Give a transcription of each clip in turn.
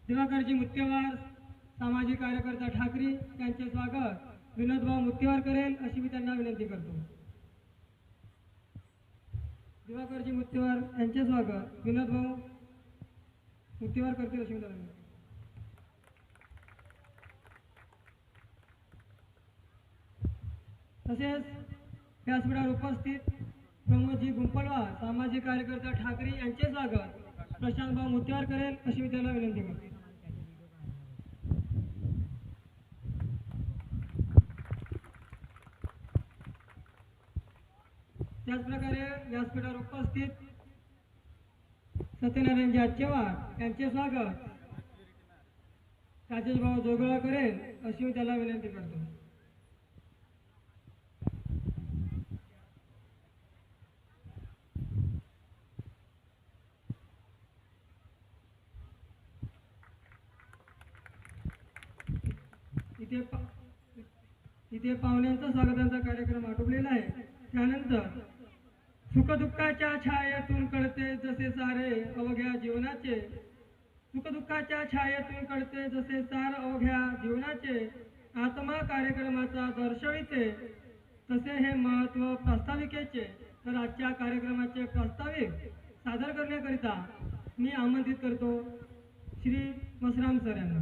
दिवाकरजी मुत्तेवार सामाजिक कार्यकर्ता ठाकरे यांचे स्वागत विनोदभाऊ मुत्तेवार करेल अशी मी त्यांना विनंती करतो। दिवाकरजी मुत्तेवार यांचे स्वागत विनोदभाऊ मुत्तेवार करतील अशी विनंती। तसेच व्यासपीठावर उपस्थित प्रमोदजी गुंपलवार सामाजिक कार्यकर्ता ठाकरे यांचे स्वागत प्रशांतभाऊ मुत्तेवार करेल अशी मी त्यांना विनंती करतो। त्याचप्रकारे व्यासपीठावर उपस्थित सत्यनारायणजी आचेवार यांचे स्वागत राजेशभाऊ जोगळा करेल अशी मी त्याला विनंती करतो। इथे पाहुण्यांचा स्वागताचा कार्यक्रम आटोपलेला आहे। त्यानंतर सुखदुःखाच्या छायेतून कळते जसे सारे अवघ्या जीवनाचे, सुखदुःखाच्या छायेतून कळते जसे सार अवघ्या जीवनाचे, आत्मा कार्यक्रमाचा दर्शविते तसे हे महत्व प्रास्ताविकेचे। तर आजच्या कार्यक्रमाचे प्रास्ताविक सादर करण्याकरिता मी आमंत्रित करतो श्री मसराम सर यांना।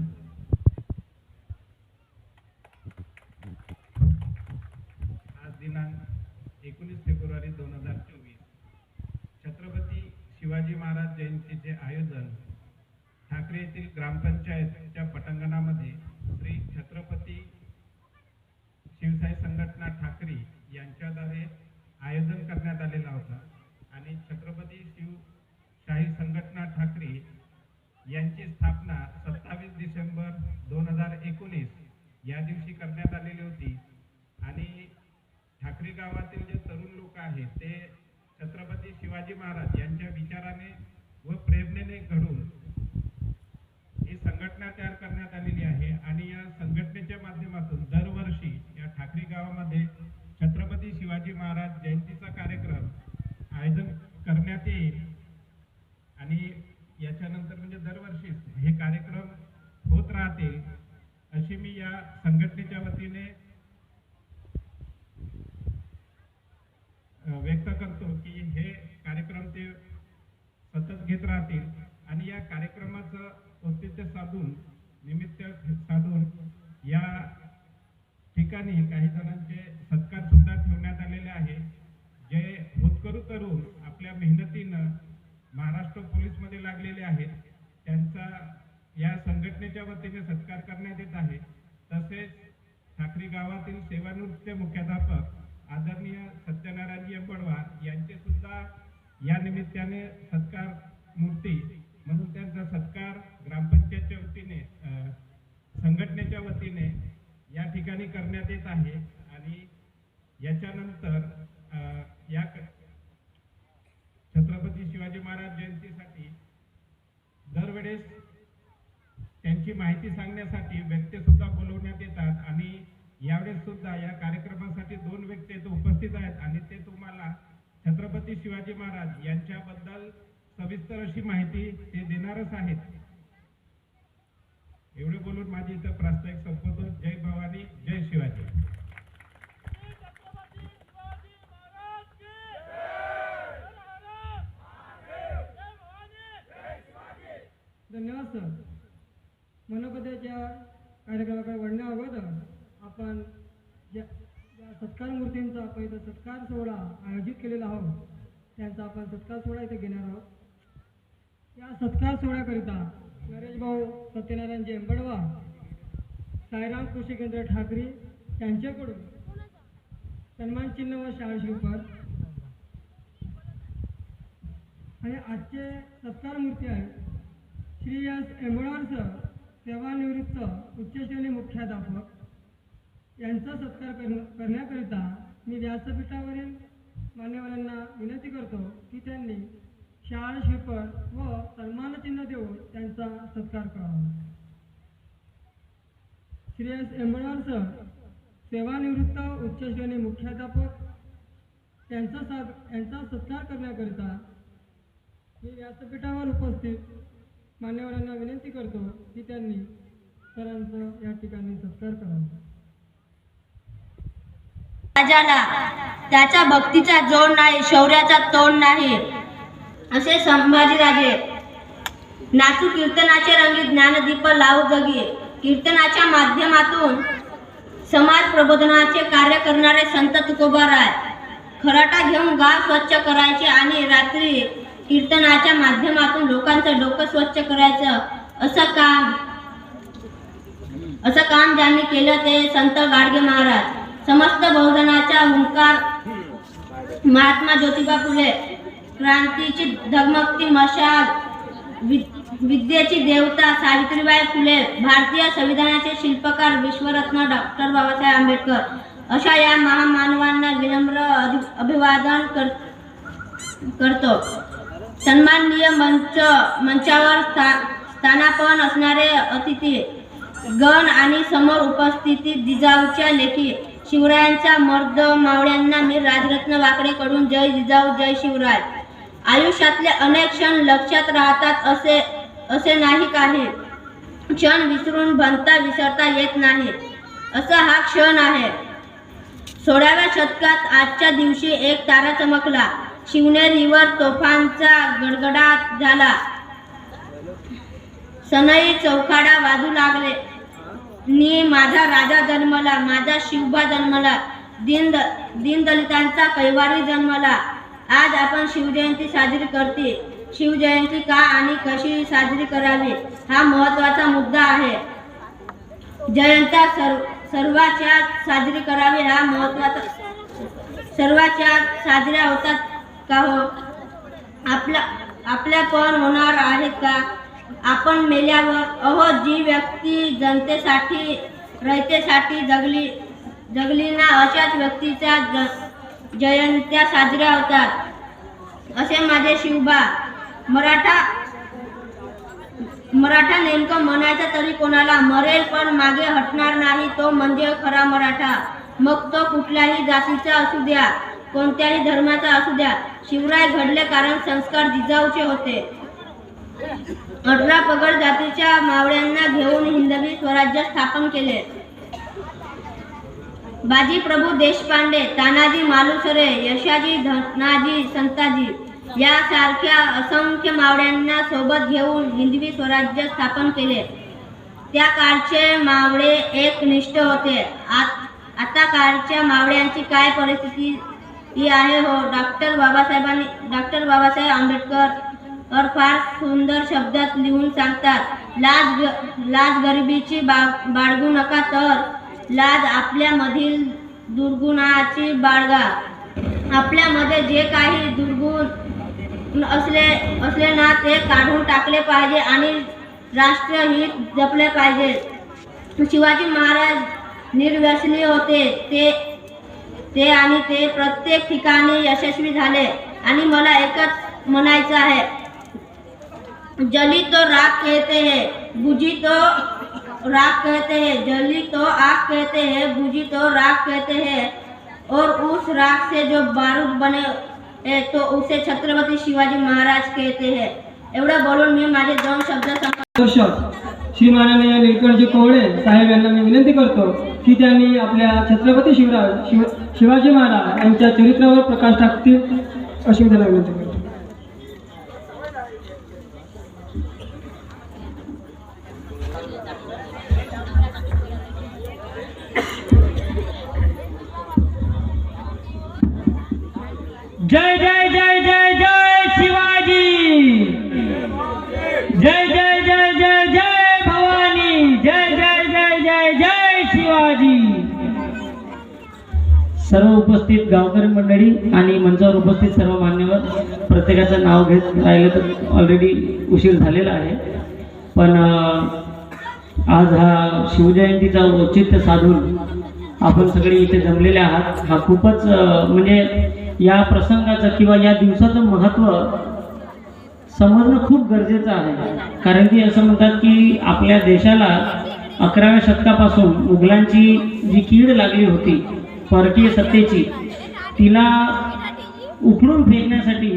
दिनांक 19 फेब्रुवारी 2024 छत्रपती शिवाजी महाराज जयंतीचे आयोजन ठाकरे येथील ग्रामपंचायतच्या पटांगणामध्ये श्री छत्रपती शिवशाही संघटना ठाकरे यांच्याद्वारे आयोजन करण्यात आलेला होता आणि छत्रपती शिवशाही संघटना ठाकरे यांची स्थापना 27 डिसेंबर 2019 या दिवशी करण्यात आलेली होती आणि ठाकरे गावातील जे तरुण लोक आहेत ते छत्रपती शिवाजी महाराज यांच्या विचाराने व प्रेरणेने घडून ही संघटना तयार करण्यात आलेली आहे आणि या संघटनेच्या माध्यमातून दरवर्षी या ठाकरे गावामध्ये छत्रपती शिवाजी महाराज जयंतीचा कार्यक्रम आयोजन करण्यात येईल आणि याच्यानंतर म्हणजे दरवर्षी हे कार्यक्रम होत राहतील अशी मी या संघटनेच्या वतीने व्यक्त करतो की हे कार्यक्रम ते सतत घेत राहतील आणि या कार्यक्रमाचं औचित्य साधून निमित्त साधून या ठिकाणी काही जणांचे सत्कार सुद्धा ठेवण्यात आलेले आहे। जे होतकरू तरुण आपल्या मेहनतीनं महाराष्ट्र पोलीस मध्ये लागलेले आहेत त्यांचा या संघटनेच्या वतीने सत्कार करण्यात येत आहे। तसेच ठाकरे गावातील सेवानिवृत्त मुख्याध्यापक आदरणीय सत्यनारायणजी अंबडवार यांचे सुद्धा या निमित्ताने सत्कार मूर्ती म्हणून त्यांचा सत्कार ग्रामपंचायतच्या वतीने संघटनेच्या वतीने या ठिकाणी करण्यात येत आहे आणि याच्यानंतर या छत्रपती शिवाजी महाराज जयंतीसाठी दरवेळेस त्यांची माहिती सांगण्यासाठी व्यक्ती सुद्धा बोलवण्यात येतात आणि यावेळेस सुद्धा या कार्यक्रमासाठी 2 व्यक्ती उपस्थित आहेत आणि ते तुम्हाला छत्रपती शिवाजी महाराज यांच्याबद्दल सविस्तर अशी माहिती ते देणारच आहेत। एवढे बोलून माझी इथं प्रास्ताविक संपवतो। जय भवानी, जय शिवाजी। धन्यवाद सर। मनोगताच्या कार्यक्रमाकडे वळण्या अगोदर आपण ज्या सत्कार मूर्तींचा पहिला सत्कार सोहळा आयोजित केलेला आहोत त्यांचा आपण सत्कार सोहळा इथे घेणार आहोत। या सत्कार सोहळ्याकरिता नरेशभाऊ सत्यनारायणजी अंबडवार साईराम कृषी केंद्र ठाकरे यांच्याकडून सन्मान चिन्ह व शाल श्रीफळ आणि आजचे सत्कार मूर्ती आहेत श्री एस अंबडवार सर सेवानिवृत्त उच्च श्रेणी मुख्याध्यापक यांचा सत्कार करण्याकरिता मी व्यासपीठावरील मान्यवरांना विनंती करतो की त्यांनी शाल श्रीफळ व सन्मानचिन्ह देऊन त्यांचा सत्कार करावा। श्री एस अंबडवार सर सेवानिवृत्त उच्च श्रेणी मुख्याध्यापक यांचा सत्कार करण्याकरिता मी व्यासपीठावर उपस्थित मान्यवरांना विनंती करतो की त्यांनी सरांचं या ठिकाणी सत्कार करावा. राजाला त्याच्या भक्तीचा जोड नाही, शौर्याचा तोड नाही असे संभाजीराजे. नाचू कीर्तनाचे रंगी, ज्ञानदीप लावू जगी. कीर्तनाच्या माध्यमातून समाज प्रबोधनाचे कार्य करणारे संत तुकोबाराय. खराटा घेऊन गाव स्वच्छ करायचे आणि रात्री कीर्तनाच्या माध्यमातून लोकांचं डोकं स्वच्छ करायचं असं काम ज्यांनी केलं ते संत गाडगे महाराज. समस्त बहुजनाचा हुंकार महात्मा ज्योतिबा फुले. क्रांतीची धगमगती मशाल, विद्येची देवता सावित्रीबाई फुले. भारतीय संविधानाचे शिल्पकार विश्वरत्न डॉक्टर बाबासाहेब आंबेडकर. अशा या महामानवांना विनम्र अभिवादन करतो. सन्माननीय मंचावर स्थानापन्न असणारे अतिथी गण आणि समोर उपस्थित जिजाऊच्या लेखी शिवरायांच्या मर्द मावळ्यांना मी राजरत्न वाकडे कडून जय जिजाऊ जय शिवराय. आयुष्यातले अनेक क्षण लक्षात राहतात असे नाही. काही क्षण विसरून बनता विसरता येत नाही असा हा क्षण आहे. 16व्या शतकात आजच्या दिवशी एक तारा चमकला. शिवनेरीवर तोफांचा गडगडाट झाला. सनई चौखाडा वाजू लागले. नी माझा राजा जन्मला, माझा शिवबा जन्मला, दीनदलितांचा कैवारी जन्मला. आज आपण शिवजयंती साजरी करते. शिवजयंती का आणि कशी साजरी करावी हा महत्त्वाचा मुद्दा आहे. जयंत्या सर्वाच्या साजरी करावी हा महत्त्वाचा. सर्वाच्या साजऱ्या होतात का हो? आपल्या पण होणार आहेत का? आपण मेल्यावर अहो जी व्यक्ती जनतेसाठी रयतेसाठी जगली ना अशाच व्यक्तीच्या जयंत्या साजऱ्या होतात. असे माझे शिवबा. मराठा नेमकं म्हणायचं तरी कोणाला? मरेल पण मागे हटणार नाही तो म्हणजे खरा मराठा. मग तो कुठल्याही जातीचा असू द्या, कोणत्याही धर्माचा असू द्या. शिवराय घडले कारण संस्कार जिजाऊचे होते. 18 पगड जातीच्या मावळ्यांना घेऊन हिंदवी स्वराज्य स्थापन केले. बाजी प्रभू देशपांडे, तानाजी मालुसरे, यशाजी, धनाजी, संताजी यासारख्या असंख्य मावळ्यांना सोबत घेऊन हिंदवी स्वराज्य स्थापन केले. त्या काळचे मावळे एकनिष्ठ होते. आता काळच्या मावळ्यांची काय परिस्थिती आहे हो? डॉक्टर बाबासाहेब आंबेडकर फार सुंदर शब्दात लिहून सांगतात. लाज गरिबीची बाळगू नका, तर लाज आपल्यामधील दुर्गुणाची बाळगा. आपल्यामध्ये जे काही दुर्गुण असले ना ते काढून टाकले पाहिजे आणि राष्ट्रहित जपले पाहिजे. शिवाजी महाराज निर्व्यसनी होते. ते प्रत्येक ठिकाणी यशस्वी झाले. आणि मला एकच म्हणायचं आहे, जली तो राख कहते हैं, बुझी तो राख कहते हैं. जली तो आग कहते हैं, बुझी तो राख कहते हैं. और उस राख से जो बारूद बने तो उसे छत्रपती शिवाजी महाराज कहते हैं. एवढं बोलून मी माझे 2 शब्द श्री माननीय नीलकंठजी कोवळे साहेब यांना मी विनंती करतो की त्यांनी आपल्या छत्रपती शिवाजी महाराज यांच्या चरित्रावर प्रकाश टाकतील अशी त्यांना विनंती करतो. जय जय जय जय जय शिवाजी. जय जय जय जय जय भवानी. जय जय जय जय जय शिवाजी. सर्व उपस्थित गावकरी मंडळी आणि मंचावर उपस्थित सर्व मान्यवर, प्रत्येकाचं नाव घेत राहिलं तर ऑलरेडी उशीर झालेला आहे. पण आज हा शिवजयंतीचा औचित्य साधून आपण सगळे इथे जमलेले आहात. हा खूपच म्हणजे या प्रसंगाचं किंवा या दिवसाचं महत्त्व समजणं खूप गरजेचं आहे. कारण की असं म्हणतात की आपल्या देशाला 11व्या शतकापासून मुघलांची जी कीड लागली होती परकीय सत्तेची, तिला उखडून फेकण्यासाठी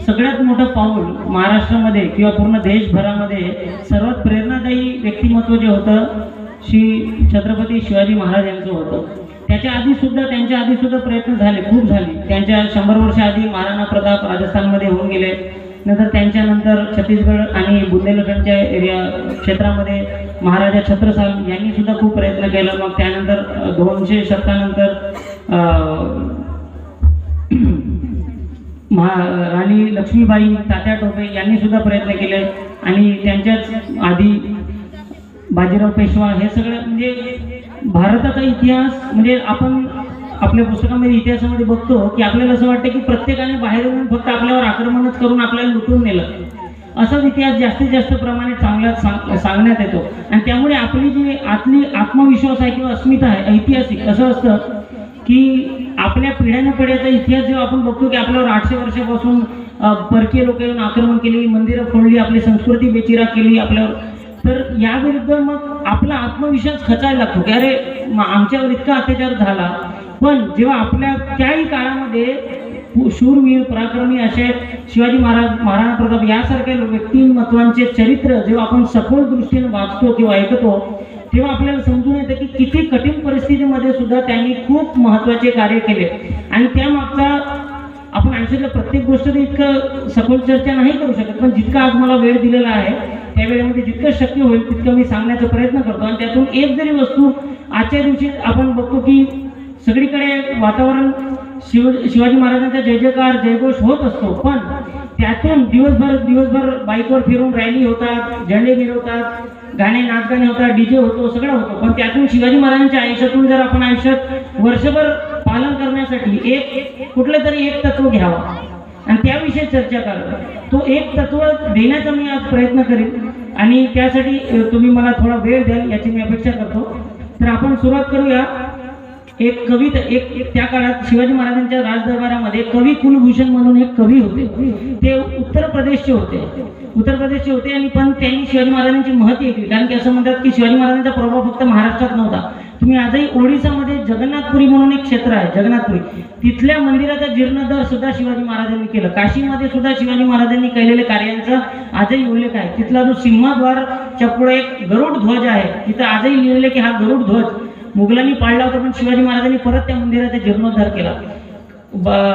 सगळ्यात मोठं पाऊल महाराष्ट्रामध्ये किंवा पूर्ण देशभरामध्ये सर्वात प्रेरणादायी व्यक्तिमत्व जे होतं श्री छत्रपती शिवाजी महाराज यांचं होतं. त्यांच्या आधी सुद्धा प्रयत्न झाले, खूप झाले. त्यांच्या 100 वर्ष आधी महाराणा प्रताप राजस्थानमध्ये होऊन गेले. नंतर त्यांच्यानंतर छत्तीसगड आणि बुंदेलखंडच्या क्षेत्रामध्ये महाराजा छत्रसाल यांनी सुद्धा खूप प्रयत्न केला. मग त्यानंतर 200 शतकानंतर राणी लक्ष्मीबाई, तात्या टोपे यांनी सुद्धा प्रयत्न केले. आणि त्यांच्याच आधी बाजीराव पेशवा. हे सगळं म्हणजे भारताचा इतिहास, म्हणजे आपण आपल्या पुस्तकामध्ये इतिहासामध्ये बघतो की आपल्याला असं वाटतं की प्रत्येकाने बाहेर येऊन फक्त आपल्यावर आक्रमणच करून आपल्याला लुटून नेलं. असाच इतिहास जास्तीत जास्त प्रमाणे चांगल्यात सांगण्यात येतो. आणि त्यामुळे आपली जी आतली आत्मविश्वास आहे किंवा अस्मिता आहे ऐतिहासिक, असं असतं की आपल्या पिढ्यानपिढ्याचा इतिहास जेव्हा आपण बघतो की आपल्यावर 800 वर्षापासून परकीय लोक येऊन आक्रमण केली, मंदिरं फोडली, आपली संस्कृती बेचिरा केली आपल्यावर, तर याविरुद्ध मग आपला आत्मविश्वास खचायला लागतो की अरे आमच्यावर इतका अत्याचार झाला. पण जेव्हा आपल्या त्याही काळामध्ये शूरवीर पराक्रमी असे शिवाजी महाराज, महाराणा प्रताप यासारख्या व्यक्तिमत्वांचे चरित्र जेव्हा आपण सखोल दृष्टीने वाचतो किंवा ऐकतो, तेव्हा आपल्याला समजून येतं की किती कठीण परिस्थितीमध्ये सुद्धा त्यांनी खूप महत्त्वाचे कार्य केले. आणि त्यामागचा आपण आयुष्यातल्या प्रत्येक गोष्ट इतकं सखोल चर्चा नाही करू शकत, पण जितका आज मला वेळ दिलेला आहे त्या वेळेमध्ये जितकं शक्य होईल तितकं मी सांगण्याचा प्रयत्न करतो. आणि त्यातून एक जरी वस्तू आजच्या दिवशी आपण बघतो की सगळीकडे वातावरण शिवाजी महाराजांचा जय जयकार जयघोष होत असतो, पण त्यातून दिवसभर बाईकवर फिरून रॅली होतात, झेंडे मिरवतात, नाचगाणे होतात, डीजे होतो, सगळं होतं. पण त्यातून शिवाजी महाराजांच्या आयुष्यातून जर आपण आयुष्यात वर्षभर पालन करण्यासाठी कुठलं तरी एक तत्व घ्यावं आणि त्याविषयी चर्चा करावी, तो एक तत्व देण्याचा मी आज प्रयत्न करेन. आणि त्यासाठी तुम्ही मला थोडा वेळ द्याल याची मी अपेक्षा करतो. तर आपण सुरुवात करूया. एक कविता, एक त्या काळात शिवाजी महाराजांच्या राजदरबारामध्ये कवी कुलभूषण म्हणून एक कवी होते. ते उत्तर प्रदेशचे होते आणि पण त्यांनी शिवाजी महाराजांची महती ऐकली. कारण की असं म्हणतात की शिवाजी महाराजांचा प्रभाव फक्त महाराष्ट्रात नव्हता. तुम्ही आजही ओडिसामध्ये जगन्नाथपुरी म्हणून एक क्षेत्र आहे, जगन्नाथपुरी, तिथल्या मंदिराचा जीर्णोद्धार सुद्धा शिवाजी महाराजांनी केलं. काशीमध्ये सुद्धा शिवाजी महाराजांनी केलेल्या कार्यांचा आजही उल्लेख आहे. तिथला जो सिंहद्वारच्या पुढे एक गरुड ध्वज आहे, तिथं आजही लिहिलेलं की हा गरुड ध्वज मुघलांनी पाळला होता, पण शिवाजी महाराजांनी परत त्या मंदिराचा जीर्णोद्धार केला.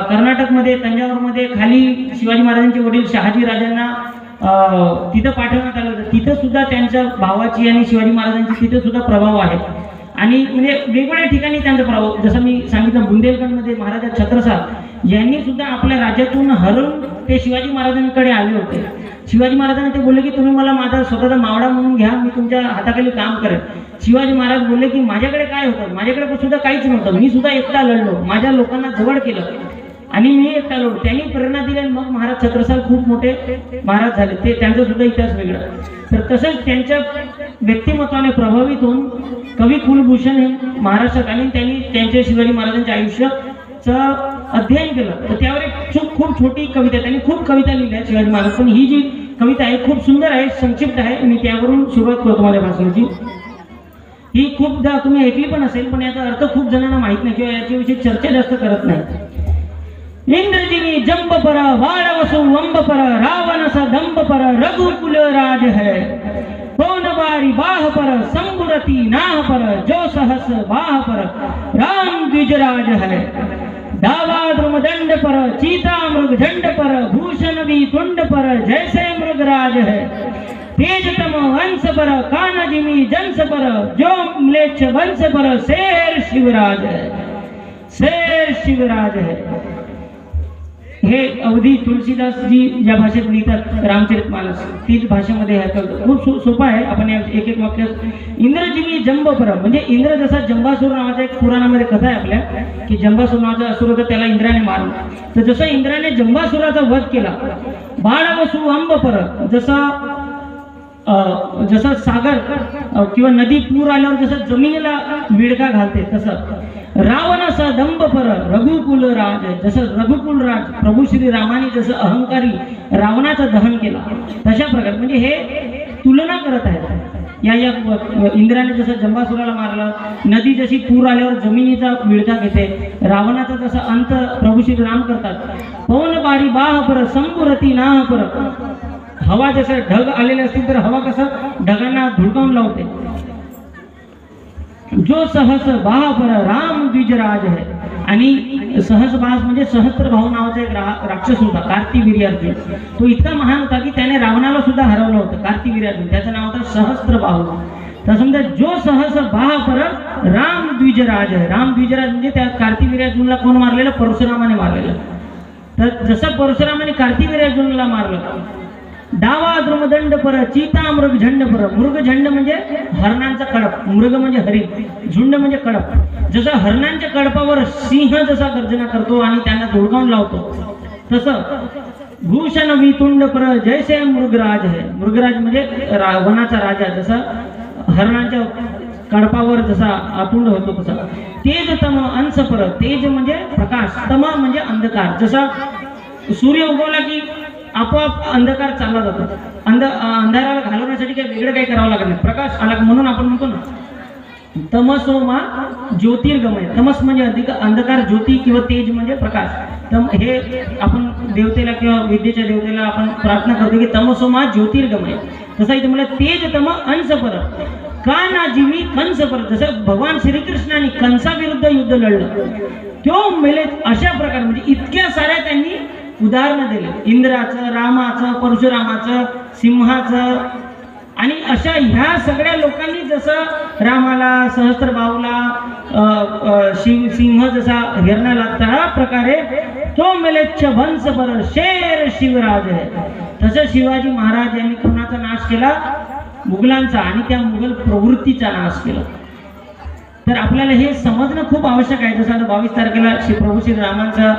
कर्नाटकमध्ये तंजावरमध्ये खाली शिवाजी महाराजांचे वडील शहाजी राजांना तिथं पाठवण्यात आलं होतं. तिथं सुद्धा त्यांच्या भावाची आणि शिवाजी महाराजांची तिथं सुद्धा प्रभाव आहे. आणि म्हणजे वेगवेगळ्या ठिकाणी त्यांचा प्रभाव, जसं मी सांगितलं बुंदेलखंडमध्ये महाराजा छत्रसाल यांनी सुद्धा आपल्या राज्यातून हरून ते शिवाजी महाराजांकडे आले होते. शिवाजी महाराजांनी ते बोलले की तुम्ही मला माझा स्वतःचा मावळा म्हणून घ्या, मी तुमच्या हाताखाली काम करेन. शिवाजी महाराज बोलले की माझ्याकडे काय होतं, माझ्याकडे सुद्धा काहीच नव्हतं, मी सुद्धा एकटा लढलो, माझ्या लोकांना जवळ केलं आणि मी एकटा लढलो. त्यांनी प्रेरणा दिली आणि मग महाराज छत्रसाल खूप मोठे महाराज झाले. ते त्यांचा सुद्धा इतिहास वेगळा. तर तसंच त्यांच्या व्यक्तिमत्वाने प्रभावित होऊन कवी कुलभूषण हे महाराष्ट्रात आले. त्यांनी त्यांच्या शिवाजी महाराजांच्या आयुष्याचं अध्ययन केलं. तर त्यावर एक खूप छोटी कविता, त्यांनी खूप कविता लिहिल्या शिवाजी महाराज, पण ही जी कविता आहे खूप सुंदर आहे, संक्षिप्त आहे. मी त्यावरून सुरुवात करतो माझ्या भाषणाची. ही खूपदा तुम्ही ऐकली पण असेल, पण याचा अर्थ खूप जणांना माहित नाही किंवा याच्याविषयी चर्चा जास्त करत नाही. इंद्रजिनी जंब पर वाड़ वसु वंब पर रावण सा दंब पर रघुकुल राज है, कौन बारी बाह पर संबुरती नाह पर जो सहस बाह पर राम द्विजराज है, दावा द्रुमदंड पर चीता मृग झंड पर भूषण भी तुंड पर जैसे मृगराज है, तेजतम हंस पर कानजिमी जंस पर जो म्लेच्छ वंश पर शेर शिवराज है, शेर शिवराज है. हे अवधी तुलसीदास जी ज्या भाषेत लिहितात रामचरितमानस, तीच भाषेमध्ये आहे. खूप सोपं आहे. आपण एक एक वाक्य, इंद्रजिनी जंबपर म्हणजे इंद्र जसा जंबासूर नावाचा एक पुराणामध्ये कथा आहे आपल्या की जंबासूर नावाचा असुर होता, त्याला इंद्राने मारलं. तर जसं इंद्राने जंबासुराचा वध केला, बाळवसु अंबपर जसं सागर किंवा नदी पूर आल्यावर जसं जमिनीला विडका घालते, तसं रावणाचा दंभ पर रघुकुल राज, जसं रघुकुल राज प्रभू श्री रामाने जसं अहंकारी रावणाचं दहन केला, तशा प्रकारे म्हणजे हे तुलना करत आहेत. या इंद्राने जसं जंबासुराला मारलं, नदी जशी पूर आल्यावर जमिनीचा विळखा घेते, रावणाचा जसा अंत प्रभू श्री राम करतात. पवन बारी बाह पर संपुरती नाह पर, हवा जसं ढग आलेले असतील तर हवा कसं ढगांना धुडकावून लावते. जो सहस बाह पर राम द्विजराज है, आणि सहस्रबाज म्हणजे सहस्त्रभाऊ नावाचा एक राक्षस होता कार्तिवीर्यार्जुन. तो इतका महान होता की त्याने रावणाला सुद्धा हरवलं होतं. कार्तिवीर्यार्जुन त्याचं नाव होतं सहस्त्रबाहू. तर समजा जो सहस बाह पर राम द्विजराज आहे. राम द्विजराज म्हणजे त्या कार्तिवीर्यार्जुनला कोण मारलेलं? परशुरामाने मारलेलं. तर जसं परशुरामाने कार्तिवीर्यार्जुनला मारलं, डावा द्रुमदंड पर चीता मृग झंड पर. मृग झंड म्हणजे हरणांचा कळप, मृग म्हणजे हरिण, झुंड म्हणजे कळप. जसं हरणांच्या कळपावर सिंह जसा गर्जना करतो आणि त्यांना धुडकावून लावतो, तसं भूषण वितुंड पर जैसे मृगराज है. मृगराज म्हणजे वनाचा राजा, जसा हरणांच्या कळपावर जसा आतुंड होतो तसा. तेज तम अंश पर, तेज म्हणजे प्रकाश, तम म्हणजे अंधकार. जसा सूर्य उगवला की आपोआप अंधकार चालला जातो. अंधाराला घालवण्यासाठी काही वेगळं काही करावं लागत नाही, प्रकाश आला म्हणून आपण म्हणतो ना तमसो मा ज्योतिर्गमय. तमस म्हणजे अधिक अंधकार, ज्योती किंवा तेज म्हणजे प्रकाश. हे आपण देवतेला किंवा विद्येच्या देवतेला आपण प्रार्थना करतो की तमसो मा ज्योतिर्गमय. तसा इथे मला तेज तम अंश पर का ना जिमी कंस पर. जसं भगवान श्रीकृष्णाने कंसाविरुद्ध युद्ध लढलं, तो मेले अशा प्रकारे म्हणजे इतक्या साऱ्या त्यांनी उदाहरणं दिले. इंद्राचं, रामाचं, परशुरामाचं, सिंहाचं, आणि अशा ह्या सगळ्या लोकांनी जसं रामाला, सहस्त्रबाहूला, सिंह जसा हिरणाला, त्या प्रकारे तो मेलेच्छ भंस पर शेर शिवराज आहे. तसं शिवाजी महाराज यांनी कोणाचा नाश केला? मुघलांचा, आणि त्या मुघल प्रवृत्तीचा नाश केला. तर आपल्याला हे समजणं खूप आवश्यक आहे. जसं 22 तारखेला प्रभू श्री रामांचा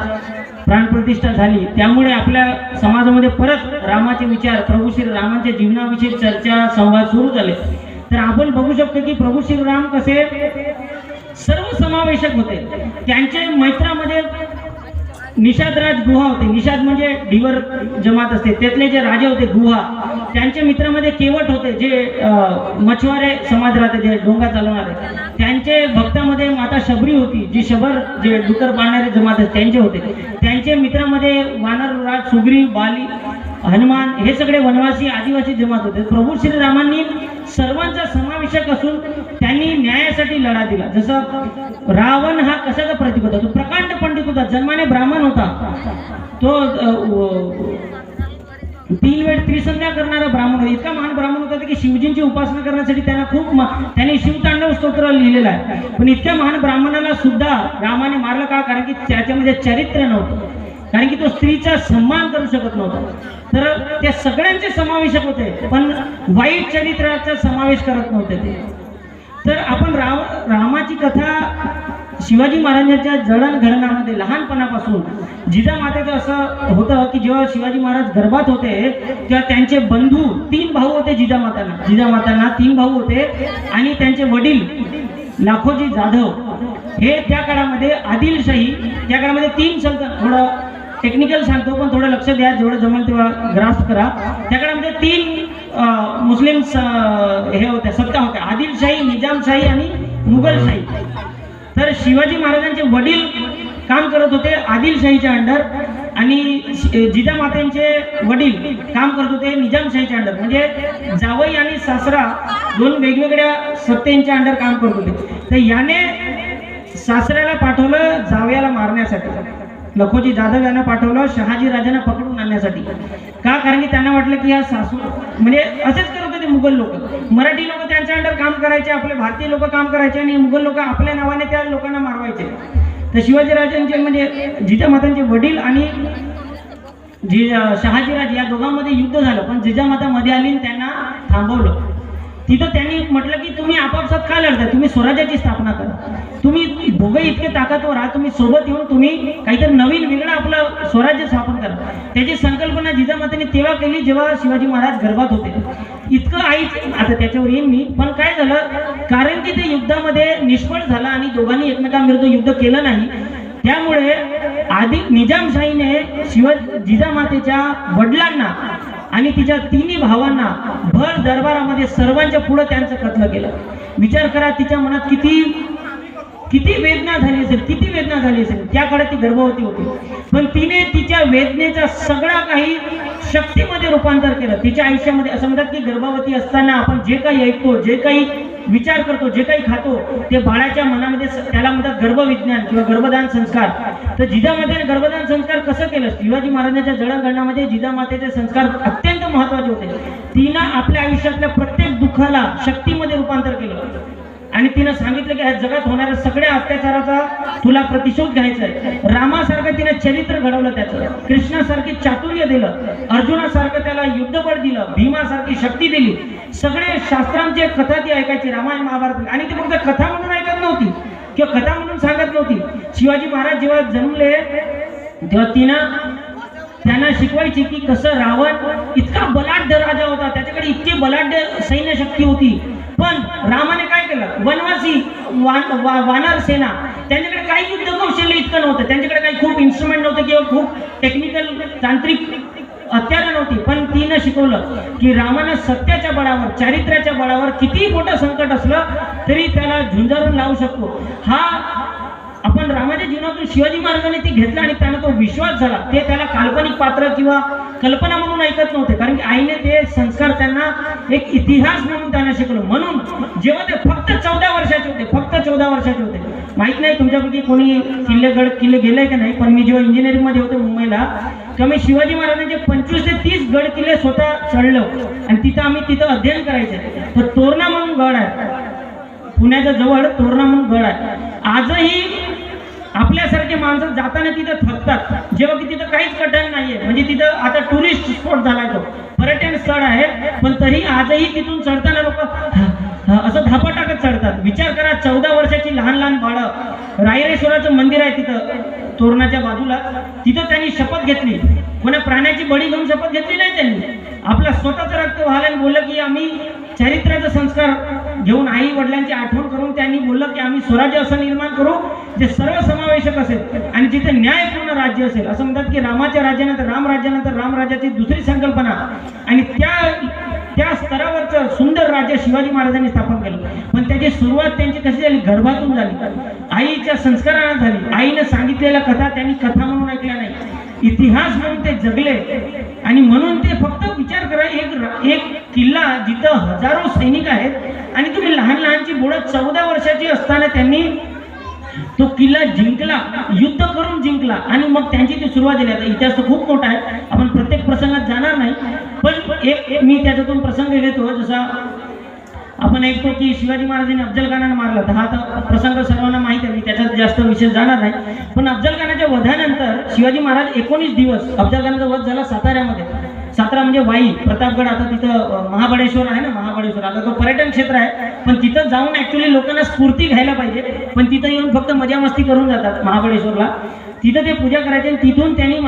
प्राणप्रतिष्ठा झाली, त्यामुळे आपल्या समाजामध्ये परत रामाचे विचार, प्रभू श्री रामांच्या जीवनाविषयी चर्चा, संवाद सुरू झाले. तर आपण बघू शकतो की प्रभू श्री राम कसे सर्व समावेशक होते. त्यांचे मैत्रामध्ये निषादराज गुहा होते. निषाद म्हणजे ढिवर जमात असते, त्यातले जे राजे होते गुहा. त्यांच्या मित्रामध्ये केवट होते, जे मछवारे समाज राहते, जे डोंगा चालवणारे. त्यांचे भक्तामध्ये माता शबरी होती, जी शबर जे डुकर पाळणारे जमात त्यांचे होते. त्यांचे मित्रामध्ये वानर राज, सुग्रीव, बाली, हनुमान हे सगळे वनवासी आदिवासी जमात होते. प्रभू श्रीरामांनी सर्वांचा समावेशक असून त्यांनी न्यायासाठी लढा दिला. जसं रावण हा कशाचा प्रतीक होता? तो प्रकांड पंडित होता, जन्माने ब्राह्मण होता. तो 3 वेळ त्रिसंध्या करणारा ब्राह्मण होता. इतका महान ब्राह्मण होता की शिवजींची उपासना करण्यासाठी त्यांनी शिवतांडव स्तोत्र लिहिलेलं आहे. पण इतक्या महान ब्राह्मणाला सुद्धा रामाने मारलं का? कारण की त्याच्यामध्ये चरित्र नव्हतं, कारण की तो स्त्रीचा सन्मान करू शकत नव्हता. तर त्या सगळ्यांचे समावेशक होते, पण वाईट चरित्राचा समावेश करत नव्हते ते. तर आपण रामाची कथा शिवाजी महाराजांच्या जडणघडणामध्ये लहानपणापासून जिजामातेचं असं होतं की जेव्हा शिवाजी महाराज गर्भात होते तेव्हा त्यांचे बंधू 3 भाऊ होते. जिजामातांना 3 भाऊ होते, आणि त्यांचे वडील लाखोजी जाधव हे त्या काळामध्ये आदिलशाही, त्या काळामध्ये 3 सल्तनत, थोडं टेक्निकल सांगतो पण थोडं लक्ष द्या, जेवढं जमेल तेव्हा ग्रास्प करा. त्या काळामध्ये 3 मुस्लिम हे होत्या, सत्ता होत्या, आदिलशाही, निजामशाही आणि मुघलशाही. तर शिवाजी महाराजांचे वडील काम करत होते आदिलशाहीच्या अंडर, आणि जिजामातेंचे वडील काम करत होते निजामशाहीच्या अंडर. म्हणजे जावई आणि सासरा 2 वेगवेगळ्या सत्तेच्या अंडर काम करत होते. तर याने सासऱ्याला पाठवलं जावयाला मारण्यासाठी, लखोजी जाधव यांना पाठवलं शहाजी राजांना पकडून आणण्यासाठी. का? कारण की त्यांना वाटलं की हा सासू म्हणजे असेच करत होते मुघल लोक. मराठी लोक त्यांच्या अंडर काम करायचे, आपले भारतीय लोक काम करायचे, आणि मुघल लोक आपल्या नावाने त्या लोकांना मारवायचे. तर शिवाजी राजांचे म्हणजे जिजामातांचे वडील आणि शहाजीराज या दोघांमध्ये युद्ध झालं, पण जिजामाता मध्ये आली आणि त्यांना थांबवलं. तिथं त्यांनी म्हटलं की तुम्ही आपापसात का लढताय? तुम्ही स्वराज्याची स्थापना करा. तुम्ही दोघे इतके ताकदवर आहात, तुम्ही सोबत येऊन तुम्ही काहीतरी नवीन वेगळं आपलं स्वराज्य स्थापन करा. त्याची संकल्पना जिजामातेने तेव्हा केली जेव्हा शिवाजी महाराज गर्भात होते. इतकं आता त्याच्यावर येईन मी. पण काय झालं, कारण की ते युद्धामध्ये निष्फळ झाला आणि दोघांनी एकमेकांविरुद्ध युद्ध केलं नाही, त्यामुळे निजामशाहीने जिजामातेच्या वडिलांना आणि तिच्या तिन्ही भावांना भर दरबारामध्ये सर्वांच्या पुढे त्यांचं कत्ल केलं. विचार करा तिच्या मनात किती वेदना झाली असेल, किती वेदना झाली असेल. त्या काळात ती गर्भवती होती, पण तिने तिच्या वेदनेचा सगळा काही शक्तीमध्ये रूपांतर केलं तिच्या आयुष्यामध्ये. असं म्हणतात की गर्भवती असताना आपण जे काही ऐकतो, जे काही विचार करतो, जे काही खातो, ते बाळाच्या मनामध्ये त्याला म्हणतात गर्भविज्ञान किंवा गर्भदान संस्कार. तर जिजामातेने गर्भदान संस्कार कसं केलं? शिवाजी महाराजांच्या जडणघडणामध्ये जिजामातेचे संस्कार अत्यंत महत्वाचे होते. तिनं आपल्या आयुष्यातल्या प्रत्येक दुःखाला शक्तीमध्ये रूपांतर केलं आणि तिनं सांगितलं की या जगात होणाऱ्या सगळ्या अत्याचाराचा तुला प्रतिशोध घ्यायचा आहे. रामासारखं तिनं चरित्र घडवलं त्याचं, कृष्णासारखी चातुर्य दिलं, अर्जुनासारखं त्याला युद्धबळ दिलं, भीमासारखी शक्ती दिली. सगळे शास्त्रांचे कथा ती ऐकायची, रामायण महाभारत. आणि ती फक्त कथा म्हणून ऐकत नव्हती किंवा कथा म्हणून सांगत नव्हती. शिवाजी महाराज जेव्हा जन्मले तेव्हा त्यांना शिकवायची की कसं रावण इतका बलाढ्य राजा होता, त्याच्याकडे इतकी बलाढ्य सैन्य शक्ती होती, पण रामाने काय केलं? वनवासी वानर सेना, त्यांच्याकडे काही युद्ध कौशल्य इतकं नव्हतं, त्यांच्याकडे काही खूप इन्स्ट्रुमेंट नव्हते किंवा खूप टेक्निकल तांत्रिक हत्यारं नव्हती. पण तिनं शिकवलं की रामानं सत्याच्या बळावर, चारित्र्याच्या बळावर कितीही मोठं संकट असलं तरी त्याला झुंजारून लावू शकतो. हा आपण रामाच्या जीवनातून शिवाजी महाराजांनी ती घेतला आणि त्याला तो विश्वास झाला. ते त्याला काल्पनिक पात्र किंवा कल्पना म्हणून ऐकत नव्हते, कारण की आईने ते संस्कार त्यांना एक इतिहास म्हणून त्यांना शिकवलं. म्हणून जेव्हा ते फक्त 14 वर्षाचे होते, फक्त 14 वर्षाचे होते, माहित नाही तुमच्यापैकी कोणी किल्ले गेले की नाही, पण मी जेव्हा इंजिनिअरिंग मध्ये होते मुंबईला, तेव्हा मी शिवाजी महाराजांचे 25 ते 30 गड किल्ले स्वतः चढलो आणि तिथं अध्ययन करायचे. तर तोरणा म्हणून गड आहे पुण्याच्या जवळ, तोरणा म्हणून गड आहे. आजही आपल्यासारखे माणसं जाताना तिथं थकतात, जेव्हा की तिथं काहीच कठीण नाहीये. म्हणजे तिथं आता टुरिस्ट स्पॉट झालाय, तो पर्यटन स्थळ आहे, पण तरी आजही तिथून चढताना लोक असं धापा टाकत चढतात. विचार करा, 14 वर्षाची लहान लहान बाळं. रायरेश्वराचं मंदिर आहे तिथं तोरणाच्या बाजूला, तिथं त्यांनी शपथ घेतली. कोणा प्राण्याची बळी घेऊन शपथ घेतली नाही त्यांनी, आपला स्वतःचं रक्त व्हायला बोललं की आम्ही चारित्र्याचा संस्कार घेऊन, आई वडिलांची आठवण करून त्यांनी बोललं की आम्ही स्वराज्य असं निर्माण करू जे सर्वसमावेशक असेल आणि जिथे न्यायपूर्ण राज्य असेल. असं म्हणतात की रामाच्या राज्यानंतर रामराज्यानंतर रामराज्याची दुसरी संकल्पना आणि त्या स्तरावरचं सुंदर राज्य शिवाजी महाराजांनी स्थापन केलं. पण त्याची सुरुवात त्यांची कशी झाली? गर्भातून झाली, आईच्या संस्कारानं झाली. आईने सांगितलेल्या कथा त्यांनी कथा म्हणून ऐकल्या नाही, इतिहास म्हणून ते जगले. आणि म्हणून ते फक्त विचार करा, एक किल्ला जिथं हजारो सैनिक आहेत आणि तुम्ही लहान लहानची मुलं 14 वर्षाची असताना त्यांनी तो किल्ला जिंकला, युद्ध करून जिंकला आणि मग त्यांची ती सुरुवात झाली. आता इतिहास तर खूप मोठा आहे, आपण प्रत्येक प्रसंगात जाणार नाही, पण एक मी त्याच्यातून प्रसंग घेतो. जसा आपण ऐकतो की शिवाजी महाराजांनी अफजल खानाला मारला, तर हा तर प्रसंग सर्वांना माहिती आहे, मी त्याच्यात जास्त विशेष जाणार नाही. पण अफजल खानाच्या वधानंतर शिवाजी महाराज 19 दिवस, अफजल खानाचा वध झाला साताऱ्यामध्ये. सातारा म्हणजे वाई, प्रतापगड. आता तिथं महाबळेश्वर आहे ना, महाबळेश्वर आता तो पर्यटन क्षेत्र आहे, पण तिथं जाऊन ऍक्च्युली लोकांना स्फूर्ती घ्यायला पाहिजे, पण तिथं येऊन फक्त मजा मस्ती करून जातात महाबळेश्वरला. तिथं ते पूजा करायचे. तिथून त्यांनी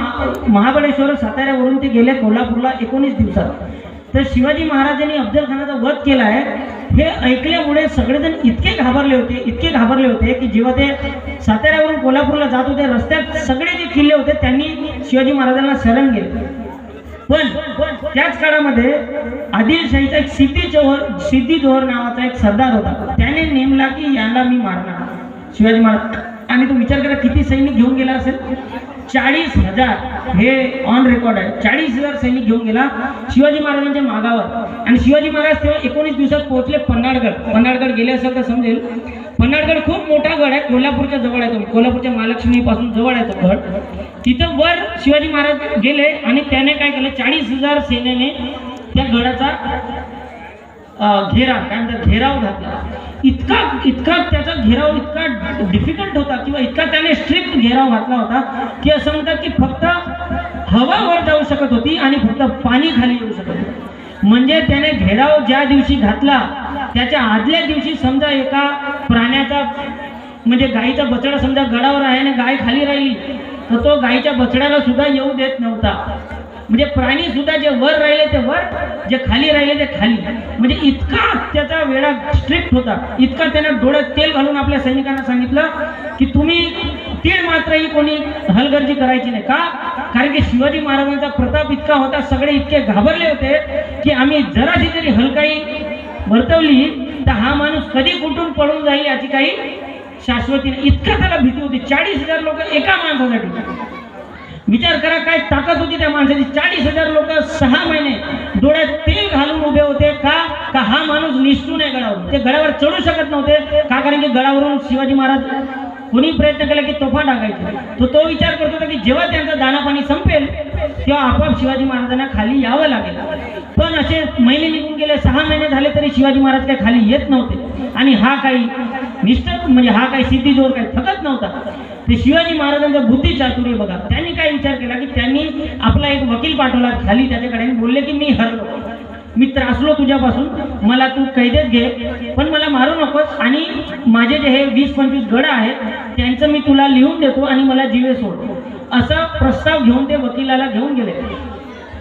महाबळेश्वर साताऱ्यावरून ते गेले कोल्हापूरला 19 दिवसात. तर शिवाजी महाराजांनी अफजल खानाचा वध केला आहे हे ऐकल्यामुळे सगळेजण इतके घाबरले होते की जेव्हा ते साताऱ्यावरून कोल्हापूरला जात होते, रस्त्यात सगळे जे किल्ले होते त्यांनी शिवाजी महाराजांना शरण गेले. पण त्याच काळामध्ये आदिलशाहीचा एक सिद्धी जोहर नावाचा एक सरदार होता, त्याने नेमला की यांना मी मारणार शिवाजी महाराज. आणि तो विचार करा किती सैनिक घेऊन गेला असेल, 40,000. हे ऑन रेकॉर्ड आहे, 40,000 सैनिक घेऊन गेला शिवाजी महाराजांच्या मागावर. आणि शिवाजी महाराज तेव्हा 19 दिवसात पोहोचले पन्हाळगड गेले असेल तर समजेल. पन्हाळगड खूप मोठा गड आहे, कोल्हापूरच्या जवळ आहे, तो कोल्हापूरच्या महालक्ष्मी पासून जवळ आहे तो गड. तिथं वर शिवाजी महाराज गेले आणि त्याने काय केलं, 40,000 सेनेने त्या गडाचा घेराव घातला. इतका त्याचा घेराव इतका डिफिकल्ट होता किंवा इतका त्याने स्ट्रिक्ट घेराव घातला होता की असं म्हणतात की फक्त हवा वर जाऊ शकत होती आणि फक्त पाणी खाली येऊ शकत होतं. म्हणजे त्याने घेराव ज्या दिवशी घातला त्याच्या आदल्या दिवशी समजा एका प्राण्याचा म्हणजे गाईचा बछडा समजा गडावर आहे आणि गाय खाली राहिली तर तो गाईच्या बछड्याला सुद्धा येऊ देत नव्हता. म्हणजे प्राणी सुद्धा जे वर राहिले ते वर, जे खाली राहिले ते खाली. म्हणजे इतका त्याचा वेळा स्ट्रिक्ट होता, इतका त्याने डोळ्यात तेल घालून आपल्या सैनिकांना सांगितलं की तुम्ही तीळ मात्रही कोणी हलगर्जी करायची नाही. का? कारण की शिवाजी महाराजांचा प्रताप इतका होता, सगळे इतके घाबरले होते की आम्ही जराशी तरी हलकाई वर्तवली तर हा माणूस कधी कुठून पळून जाईल याची काही शाश्वती नाही. इतका त्याला भीती होती. 40,000 लोक एका माणसासाठी. विचार करा काय ताकद होती त्या माणसाची. 40,000 लोक 6 महिने डोळ्यात तेल घालून उभे होते. का हा माणूस निष्ठू नये गडावर. ते गडावर चढू शकत नव्हते. का? कारण की गडावरून शिवाजी महाराज कोणी प्रयत्न केला की तोफा टाकायचे. तो विचार करत होता की जेव्हा त्यांचं दानापाणी संपेल तेव्हा आपोआप शिवाजी महाराजांना खाली यावं लागेल. पण असे महिने निघून गेले, 6 महिने झाले तरी शिवाजी महाराज काही खाली येत नव्हते. आणि हा काही निष्ठा म्हणजे हा काही सिद्धीजोर काही थकत नव्हता. ते शिवाजी महाराजांचा बुद्धी चातुर्य बघा. त्यांनी काय विचार केला की त्यांनी आपला एक वकील पाठवला खाली त्याच्याकडे आणि बोलले की मी हरलो, मी त्रासलो तुझ्यापासून, मला तू कैदेत घे पण मला मारू नकोस आणि माझे जे हे 20-25 गड आहेत त्यांचं मी तुला लिहून देतो आणि मला जीवे सोड, असा प्रस्ताव घेऊन ते वकिलाला घेऊन गेले.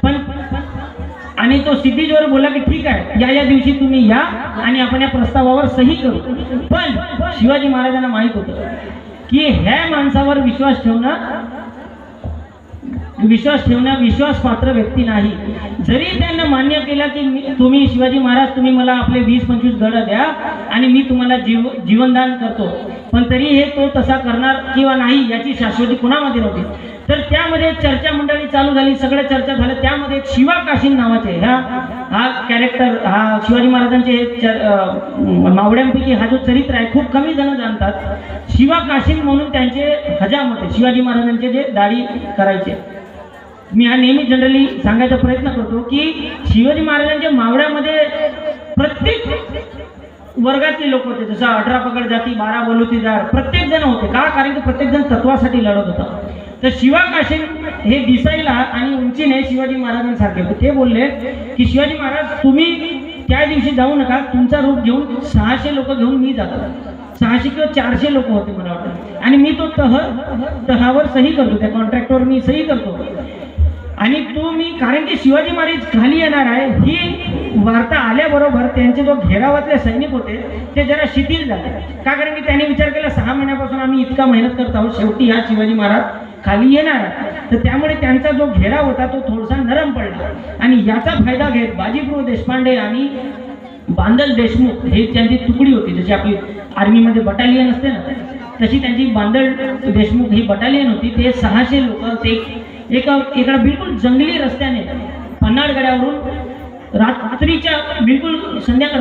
पण आणि तो सिद्धीजोर बोला की ठीक आहे, या दिवशी तुम्ही या आणि आपण या प्रस्तावावर सही करू. पण शिवाजी महाराजांना माहित होतं की ह्या माणसावर विश्वास ठेवणं विश्वासपात्र व्यक्ती नाही. जरी त्यांना मान्य केलं की तुम्ही शिवाजी महाराज तुम्ही मला आपले 20-25 गड द्या आणि मी तुम्हाला जीवनदान करतो, पण तरी हे तो तसा करणार किंवा नाही याची शाश्वती कुणामध्ये नव्हती. तर त्यामध्ये चर्चा मंडळी चालू झाली, सगळ्या चर्चा झाल्या. त्यामध्ये एक शिवा काशीन नावाचे हा कॅरेक्टर, हा शिवाजी महाराजांचे हे मावळ्यांपैकी हा जो चरित्र आहे खूप कमी जण जाणतात. शिवा काशीन म्हणून त्यांचे हजाम होते. शिवाजी महाराजांचे जे दाढी करायचे. मी हा नेहमी जनरली सांगायचा प्रयत्न करतो की शिवाजी महाराजांच्या मावळ्यामध्ये प्रत्येक वर्गातले लोक होते. जसं 18 पगड जाती, 12 बलुतेदार, प्रत्येक जण होते. का? कारण की प्रत्येक जण तत्वासाठी लढत होता. तर शिवा काशीन हे दिसायला आणि उंचीने शिवाजी महाराजांसारखे होते. ते बोलले की शिवाजी महाराज तुम्ही त्या दिवशी जाऊ नका, तुमचा रूप घेऊन 600 लोक घेऊन मी जातो. 600 किंवा 400 लोक होते मला वाटतं. आणि मी तो तहावर सही करतो, त्या कॉन्ट्रॅक्टवर मी सही करतो. आणि तुम्ही कारण की शिवाजी महाराज खाली येणार आहे ही वार्ता आल्याबरोबर त्यांचे जो घेरावातले सैनिक होते ते जरा शिथिल झाले. का? कारण की त्यांनी विचार केला 6 महिन्यापासून आम्ही इतका मेहनत करत आहोत, शेवटी हा शिवाजी महाराज खाली येणार आहे. तर त्यामुळे त्यांचा जो घेराव होता तो थोडासा नरम पडला. आणि याचा फायदा घेत बाजीप्रभू देशपांडे आणि बांदल देशमुख हे त्यांची तुकडी होती. जशी आपली आर्मीमध्ये बटालियन असते ना तशी त्यांची बांदल देशमुख ही बटालियन होती. ते 600 लोक ते एका बिलकुल जंगली रस्त्याने पन्हाळगडावरून रात्रीच्या बिलकुल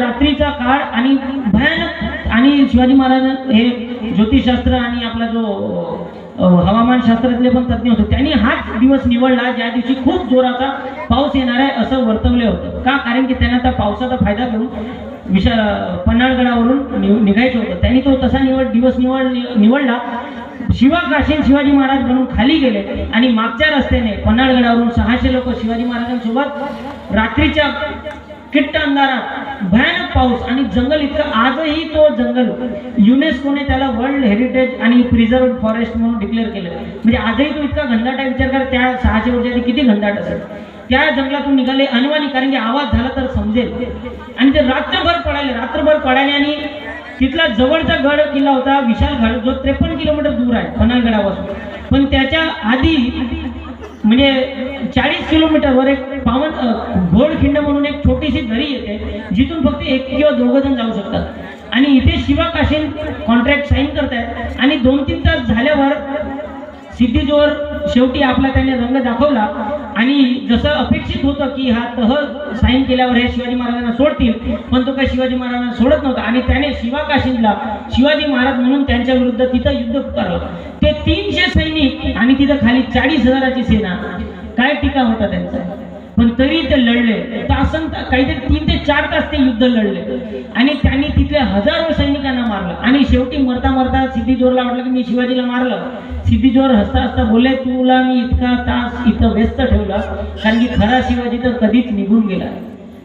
रात्रीचा काळ आणि भयानक. आणि शिवाजी महाराज हे ज्योतिषशास्त्र आणि आपला जो हवामान शास्त्रातले पण तज्ज्ञ होते. त्यांनी हाच दिवस निवडला ज्या दिवशी खूप जोराचा पाऊस येणार आहे असं वर्तवले होतं. का? कारण की त्यांना त्या पावसाचा फायदा घेऊन पन्हाळगडावरून निघायचं होतं. त्यांनी तो तसा दिवस निवडला. शिवा काशीन शिवाजी महाराज म्हणून खाली गेले आणि मागच्या रस्त्याने पन्हाळगडावरून 600 लोक शिवाजी महाराजांसोबत रात्रीच्या किट्ट अंधारात भयानक पाऊस आणि जंगल इतकं. आजही तो जंगल युनेस्कोने त्याला वर्ल्ड हेरिटेज आणि प्रिझर्व्ड फॉरेस्ट म्हणून डिक्लेअर केलं. म्हणजे आजही तो इतका घनदाट आहे. विचार करा त्या 600 वर्षाची किती घनदाट असेल. त्या जंगलातून निघाले अनवाणी, कारण की आवाज झाला तर समजेल. आणि ते रात्रभर पळाले आणि तिथला जवळचा गड किल्ला होता विशालगड, जो 53 किलोमीटर दूर आहे पन्हाळगडापासून. पण त्याच्या आधी म्हणजे 40 किलोमीटरवर एक घोडखिंड म्हणून एक छोटीशी दरी येते जिथून फक्त 1 किंवा 2 जण जाऊ शकतात. आणि इथे शिवा काशीन कॉन्ट्रॅक्ट साईन करतायत. आणि 2-3 तास झाल्यावर सिद्धीजोर शेवटी आपला त्याने रंग दाखवला. आणि जसं अपेक्षित होतं की हा साईन केल्यावर हे शिवाजी महाराजांना सोडतील, पण तो काही शिवाजी महाराजांना सोडत नव्हता. आणि त्याने शिवा काशीनला शिवाजी महाराज म्हणून त्यांच्या विरुद्ध तिथं युद्ध पुकारलं. ते 300 सैनिक आणि तिथं खाली 40,000ची सेना. काय टीका होता त्यांचा. पण तरी ते लढले. काहीतरी 3 ते 4 तास ते युद्ध लढले आणि त्यांनी तिथल्या हजारो सैनिकांना मारलं. आणि शेवटी मरता सिद्धीजोरला वाटलं की मी शिवाजीला मारलं. सिद्धीजोर हसता बोलले तुला मी इतका तास इथं व्यस्त ठेवलं कारण की खरा शिवाजी तर कधीच निघून गेला,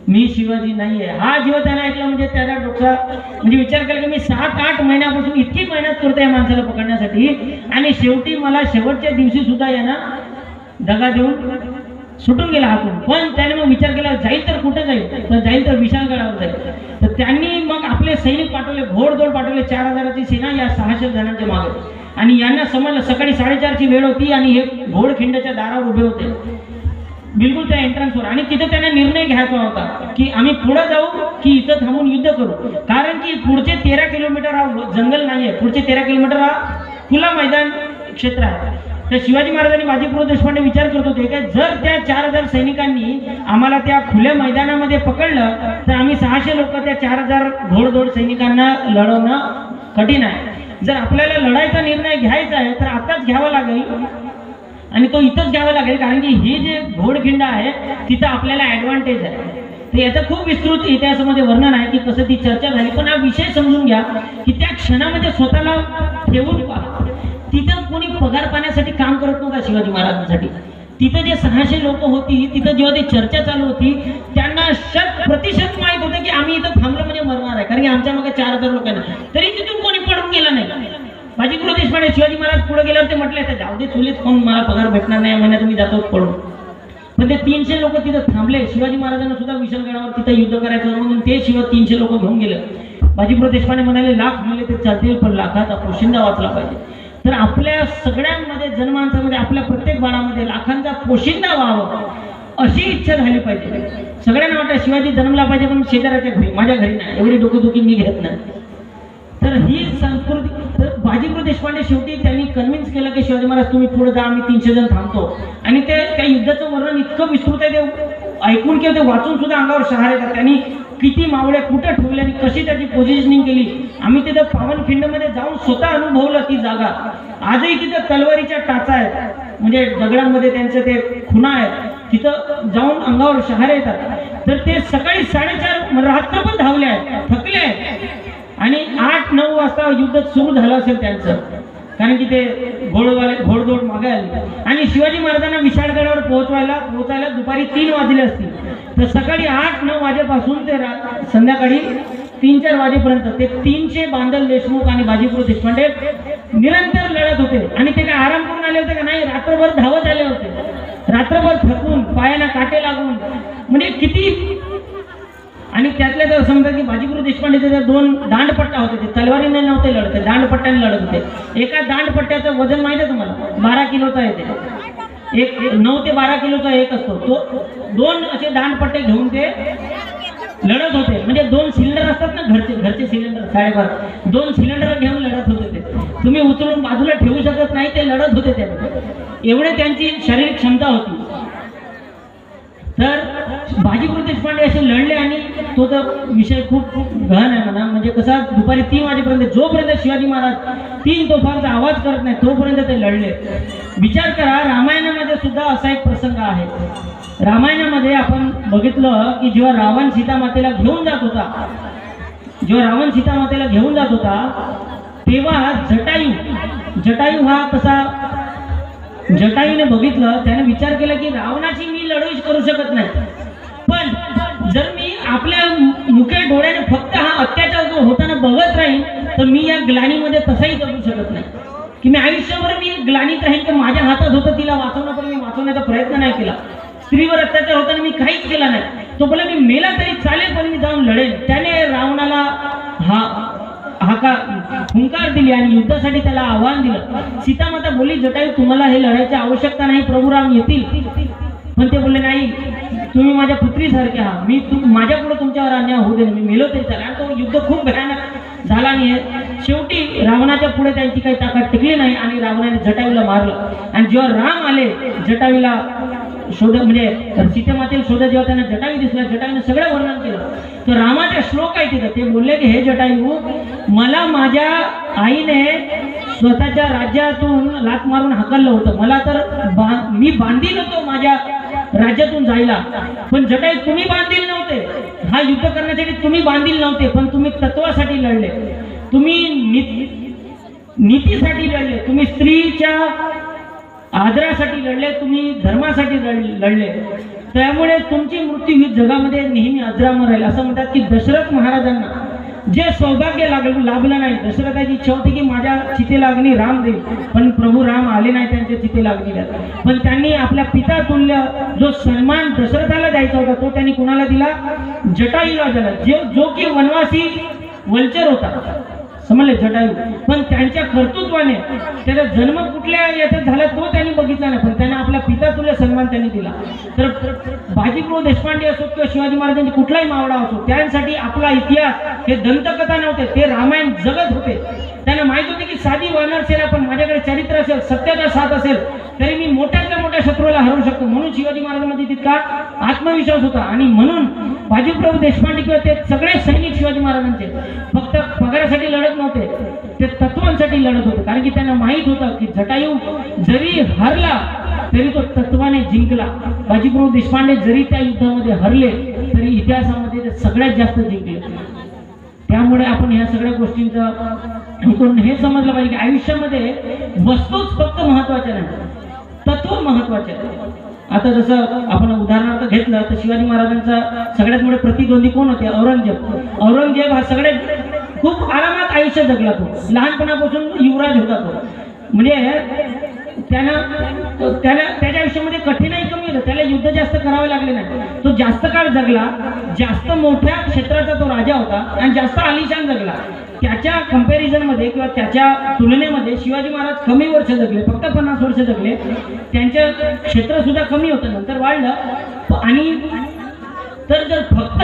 मी शिवाजी नाहीये. हा जेव्हा त्याला ऐकलं म्हणजे त्याला डोक्या म्हणजे विचार केला की मी 7-8 महिन्यापासून इतकी मेहनत करतो या माणसाला पकडण्यासाठी आणि शेवटी मला शेवटच्या दिवशी सुद्धा यांना दगा देऊन सुटून गेला हातून. पण त्याने मग विचार केला जाईल तर कुठे जाईल, तर जाईल तर विशालगडावर जाईल. तर त्यांनी मग आपले सैनिक पाठवले, घोडदौड पाठवले. 4,000ची सेना या 600 जणांच्या मागे. आणि यांना समजलं सकाळी 4:30ची वेळ होती आणि हे घोडखिंडच्या दारावर उभे होते बिलकुल त्या एंट्रन्सवर, आणि तिथे त्यांना निर्णय घ्यायचा होता की आम्ही पुढे जाऊ की इथं थांबून युद्ध करू. कारण की पुढचे 13 किलोमीटर हा जंगल नाही आहे, पुढचे 13 किलोमीटर हा खुला मैदान क्षेत्र आहे. तर शिवाजी महाराजांनी बाजीप्रभू देशपांडे विचार करत होते की जर त्या 4000 सैनिकांनी आम्हाला त्या खुल्या मैदानामध्ये पकडलं तर आम्ही 600 लोक त्या 4000 घोडदौड सैनिकांना लढवणं कठीण आहे. जर आपल्याला लढाईचा निर्णय घ्यायचा आहे तर आताच घ्यावा लागेल आणि तो इथंच घ्यावा लागेल, कारण की हे जे घोडखिंड आहे तिथं आपल्याला ॲडव्हान्टेज आहे. तर याचं खूप विस्तृत इतिहासामध्ये वर्णन आहे की कसं ती चर्चा झाली. पण हा विषय समजून घ्या की त्या क्षणामध्ये स्वतःला ठेवून पहा, तिथं कोणी पगार पाण्यासाठी काम करत नव्हता शिवाजी महाराजांसाठी. तिथं जे 600 लोक होती, तिथं जेव्हा ती चर्चा चालू होती त्यांना 100% माहीत होतं की आम्ही इथं थांबलं म्हणजे मरणार आहे, कारण की आमच्या मागे 4000 लोकांना, तरी तिथून कोणी पडून गेलं नाही. बाजीप्रभू देशपांडे शिवाजी महाराज पुढे गेल्यावर ते म्हटले तर जाऊ दे चुलीच कोण मला पगार भेटणार नाही महिन्यात तुम्ही जातो पडून. पण ते 300 लोक तिथं थांबले. शिवाजी महाराजांना सुद्धा विशाळगडावर तिथं युद्ध करायचं म्हणून ते 300 लोक घेऊन गेले. बाजीप्रभू देशपांडे म्हणाले लाख मिळले ते चालतील पण लाखाचा पोशिंदा वाचला पाहिजे. तर आपल्या सगळ्यांमध्ये जनमानसामध्ये आपल्या प्रत्येक बाळामध्ये लाखांचा पोशिंदा व्हावं अशी इच्छा झाली पाहिजे. सगळ्यांना वाटतं शिवाजी जन्मला पाहिजे पण शेजाऱ्याच्या घरी, माझ्या घरी नाही, एवढी डोकेदुखी मी घेत नाही. तर ही संस्कृती, तर बाजीप्रभू देशपांडे शेवटी त्यांनी कन्व्हिन्स केलं की शिवाजी महाराज तुम्ही पुढे जा, आम्ही 300 जण थांबतो. आणि ते त्या युद्धाचं वर्णन इतकं विस्तृत आहे ते ऐकून किंवा ते वाचून सुद्धा अंगावर शहारे येतात. त्यांनी किती मावळे कुठं ठेवले आणि कशी त्याची पोझिशनिंग केली. आम्ही तिथं पावनखिंडमध्ये जाऊन स्वतः अनुभवलं ती जागा. आजही तिथं तलवारीच्या टाचा आहेत, म्हणजे दगडांमध्ये त्यांचं ते खुणा आहेत, तिथं जाऊन अंगावर शहारे येतात. तर ते सकाळी 4:30 रात्रभर धावले आहेत, थकले आहेत आणि 8-9 वाजता युद्ध सुरू झालं असेल त्यांचं, कारण की ते घोडदौड मागे आली आणि शिवाजी महाराजांना विशाळगडावर पोहोचायला दुपारी 3 वाजले असतील. तर सकाळी 8-9 वाजेपासून ते संध्याकाळी 3-4 वाजेपर्यंत ते 300 बांधल देशमुख आणि बाजीप्रभू देशपांडे निरंतर लढत होते. आणि ते काय आराम करून आले होते का नाही, रात्रभर धावत आले होते, रात्रभर थकून पायाला काटे लागून, म्हणजे किती. आणि त्यातल्या तर समजा की बाजीप्रभू देशपांडेचे 2 दांडपट्टा होते, ते तलवारीने नव्हते लढत, दांडपट्ट्याने लढत होते. एका दांडपट्ट्याचं वजन माहिती आहे तुम्हाला, 12 किलोचा येते. 9 ते 12 किलोचा एक असतो तो. 2 असे दांडपट्टे घेऊन ते लढत होते. म्हणजे 2 सिलेंडर असतात ना, घरचे सिलेंडर 12.5, 2 सिलेंडर घेऊन लढत होते. ते तुम्ही उचलून बाजूला ठेवू शकत नाही, ते लढत होते ते, एवढे त्यांची शारीरिक क्षमता होती. तर बाजीप्रभू देशपांडे असे लढले आणि तो तर विषय खूप गहन आहे म्हणा. म्हणजे कसा दुपारी 3 वाजेपर्यंत जोपर्यंत शिवाजी महाराज 3 तोफांचा आवाज करत नाही तोपर्यंत ते लढले. विचार करा, रामायणामध्ये सुद्धा असा एक प्रसंग आहे. रामायणामध्ये आपण बघितलं की जेव्हा रावण सीतामातेला घेऊन जात होता, तेव्हा जटायू हा कसा, जटायूने बघितलं, त्याने विचार केला की रावणाची मी लढाई करू शकत नाही, पण जर मी आपल्या मुके डोळ्याने फक्त हा अत्याचार जो होताना बघत राहीन तर मी या ग्लानीमध्ये तसाही जगू शकत नाही, की मी आयुष्यभर मी ग्लानीत राहीन. की माझ्या हातात होतं तिला वाचवणं, पण मी वाचवण्याचा प्रयत्न नाही केला. स्त्रीवर अत्याचार होताना मी काहीच केला नाही. तो बोला मी मेला तरी चालेल पण मी जाऊन लढेन. त्याने रावणाला हुंकार दिली आणि युद्धासाठी त्याला आव्हान दिलं. सीतामाता बोलली जटायू तुम्हाला हे लढायची आवश्यकता नाही, प्रभू राम येतील. पण ते बोलले नाही, तुम्ही माझ्या पुत्रीसारखे आहात, मी माझ्या पुढे तुमच्यावर अन्याय होऊ दे, मी मेलो तरी चालेल. आणि तो युद्ध खूप भयानक झाला आणि शेवटी रावणाच्या पुढे त्यांची काही ताकद टिकली नाही आणि रावणाने जटायूला मारलं. आणि जेव्हा राम आले जटायूला शोध, म्हणजे सीतेमातेला शोध, जेव्हा त्यांना जटायू दिसला, जटायूने सगळं वर्णन केलं. तर रामाचे श्लोक आहे तिथं. ते बोलले की हे जटायू, मला माझ्या आईने स्वतःच्या राज्यातून लाथ मारून हाकललं होतं, मला तर मी बांधील होतो माझ्या राज्यातून जायला, पण जटायू तुम्ही बांधील नव्हते. हा युद्ध करण्यासाठी तुम्ही बांधील नव्हते, पण तुम्ही तत्वासाठी लढले, तुम्ही नीतीसाठी लढले, तुम्ही स्त्रीच्या आदरासाठी लढले, तुम्ही धर्मासाठी लढले. त्यामुळे तुमची मृत्यू ही जगामध्ये नेहमी अजरामर राहील. असं म्हणतात की दशरथ महाराजांना जे सौभाग्य लाभलं नाही, दशरथाची इच्छा होती की माझ्या चितेला अग्नी राम देईल, पण प्रभू राम आले नाही त्यांच्या चितेला अग्नीला. पण त्यांनी आपल्या पिता तुल्य जो सन्मान दशरथाला द्यायचा होता तो त्यांनी कुणाला दिला, जटायूला दिला, जो की वनवासी वल्चर होता. समजले जटायू, पण त्यांच्या कर्तृत्वाने त्याचा जन्म कुठल्या याच्यात झाला तो त्यांनी बघितला नाही, पण त्याने आपल्या पिता तुल्य सन्मान त्यांनी दिला. तर बाजीप्रभू देशपांडे असो किंवा शिवाजी महाराजांचे कुठलाही मावळा असो, त्यांसाठी आपला इतिहास हे दंतकथा नव्हते, ते रामायण जगत होते. त्यांना माहित होते की साधी वानर सेना पण माझ्याकडे चरित्र असेल, सत्याचा साथ असेल तरी मी मोठ्यातल्या मोठ्या शत्रूला हरवू शकतो. म्हणून शिवाजी महाराजांमध्ये तितका आत्मविश्वास होता. आणि म्हणून बाजीप्रभू देशपांडे किंवा ते सगळे सैनिक शिवाजी महाराजांचे फक्त पगारासाठी लढत नव्हते, ते तत्वांसाठी लढत होते. कारण की त्यांना माहित होतं की जटायू जरी हरला तरी तो तत्वाने जिंकला. बाजीप्रभू देशपांडे जरी त्या युद्धामध्ये हरले तरी इतिहासामध्ये ते सगळ्यात जास्त जिंकले. त्यामुळे आपण ह्या सगळ्या गोष्टींचं इकडून हे समजलं पाहिजे की आयुष्यामध्ये वस्तूच फक्त महत्वाच्या नाही, तत्व महत्वाचे आहे. आता जसं आपण उदाहरणार्थ घेतलं तर शिवाजी महाराजांचा सगळ्यात मोठे प्रतिद्वंदी कोण होते? औरंगजेब. औरंगजेब हा सगळ्यात खूप आरामात आयुष्य जगला. तो लहानपणापासून युवराज होता. तो म्हणजे त्याच्या आयुष्यामध्ये कठीणाई कमी होतं, त्याला युद्ध जास्त करावे लागले नाही. तो जास्त काळ जगला, जास्त मोठ्या क्षेत्राचा तो राजा होता आणि जास्त आलिशान जगला. त्याच्या कंपॅरिझन मध्ये किंवा त्याच्या तुलनेमध्ये शिवाजी महाराज कमी वर्ष जगले, फक्त 50 वर्ष जगले. त्यांचं क्षेत्र सुद्धा कमी होतं, नंतर वाढलं. आणि तर जर फक्त